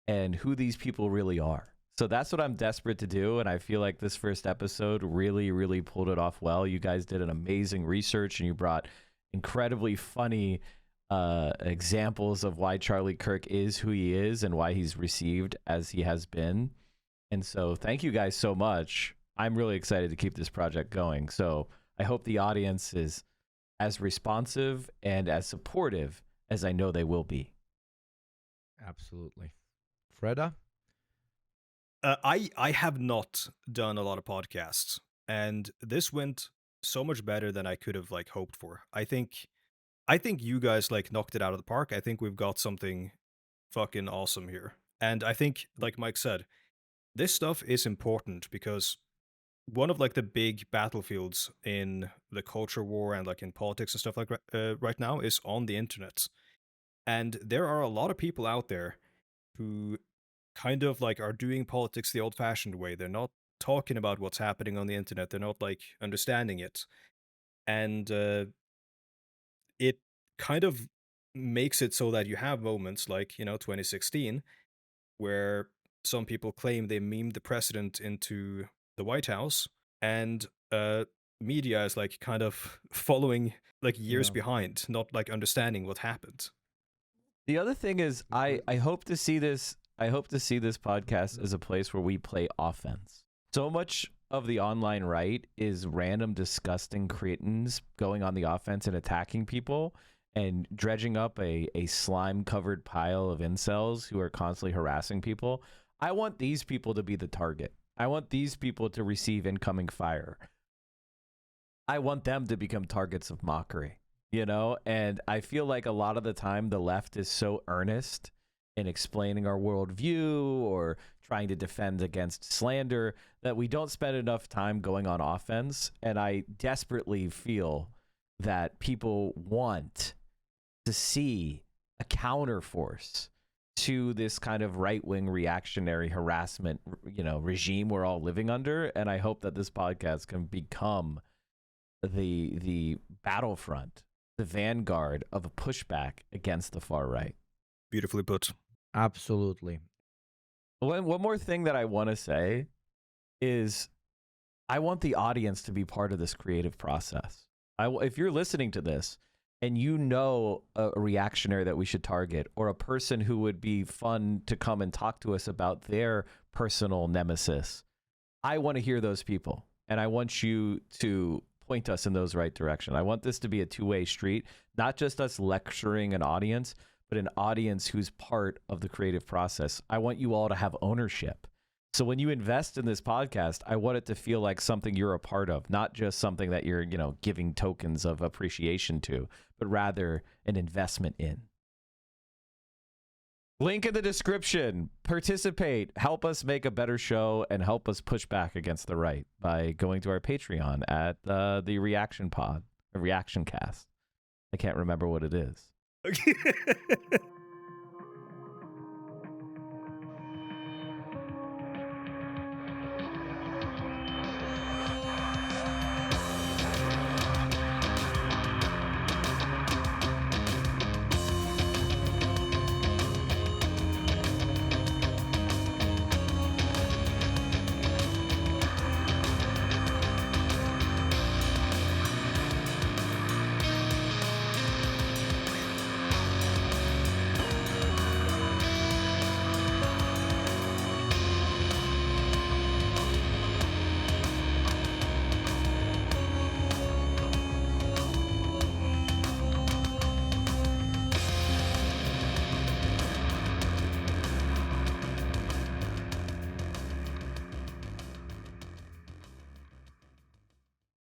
[SPEAKER 4] and who these people really are. So that's what I'm desperate to do, and I feel like this first episode really, really pulled it off well. You guys did an amazing research, and you brought incredibly funny examples of why Charlie Kirk is who he is and why he's received as he has been. And so thank you guys so much. I'm really excited to keep this project going. So I hope the audience is as responsive and as supportive as I know they will be.
[SPEAKER 3] Absolutely. Freda?
[SPEAKER 5] I have not done a lot of podcasts, and this went so much better than I could have hoped for. I think you guys knocked it out of the park. I think we've got something fucking awesome here. And I think, like Mike said, this stuff is important because one of the big battlefields in the culture war and in politics and stuff right now is on the internet. And there are a lot of people out there who kind of are doing politics the old-fashioned way. They're not talking about what's happening on the internet. They're not understanding it. And it kind of makes it so that you have moments 2016, where some people claim they memed the president into the White House, and media is like kind of following like years
[SPEAKER 4] Yeah.
[SPEAKER 5] behind, not like understanding what happened.
[SPEAKER 4] The other thing is, I hope to see this. I hope to see this podcast as a place where we play offense. So much of the online right is random, disgusting cretins going on the offense and attacking people and dredging up a slime-covered pile of incels who are constantly harassing people. I want these people to be the target. I want these people to receive incoming fire. I want them to become targets of mockery, you know? And I feel like a lot of the time the left is so earnest in explaining our worldview or trying to defend against slander that we don't spend enough time going on offense. And I desperately feel that people want to see a counterforce to this kind of right-wing reactionary harassment, you know, regime we're all living under. And I hope that this podcast can become the battlefront, the vanguard of a pushback against the far right.
[SPEAKER 5] Beautifully put.
[SPEAKER 3] Absolutely.
[SPEAKER 4] One more thing that I want to say is I want the audience to be part of this creative process. If you're listening to this and you know a reactionary that we should target or a person who would be fun to come and talk to us about their personal nemesis, I want to hear those people. And I want you to point us in those right direction. I want this to be a two-way street, not just us lecturing an audience, but an audience who's part of the creative process. I want you all to have ownership. So when you invest in this podcast, I want it to feel like something you're a part of, not just something that you're, you know, giving tokens of appreciation to, but rather an investment in. Link in the description. Participate. Help us make a better show and help us push back against the right by going to our Patreon at the Reaction Pod, the Reaction Cast. I can't remember what it is.
[SPEAKER 5] Okay.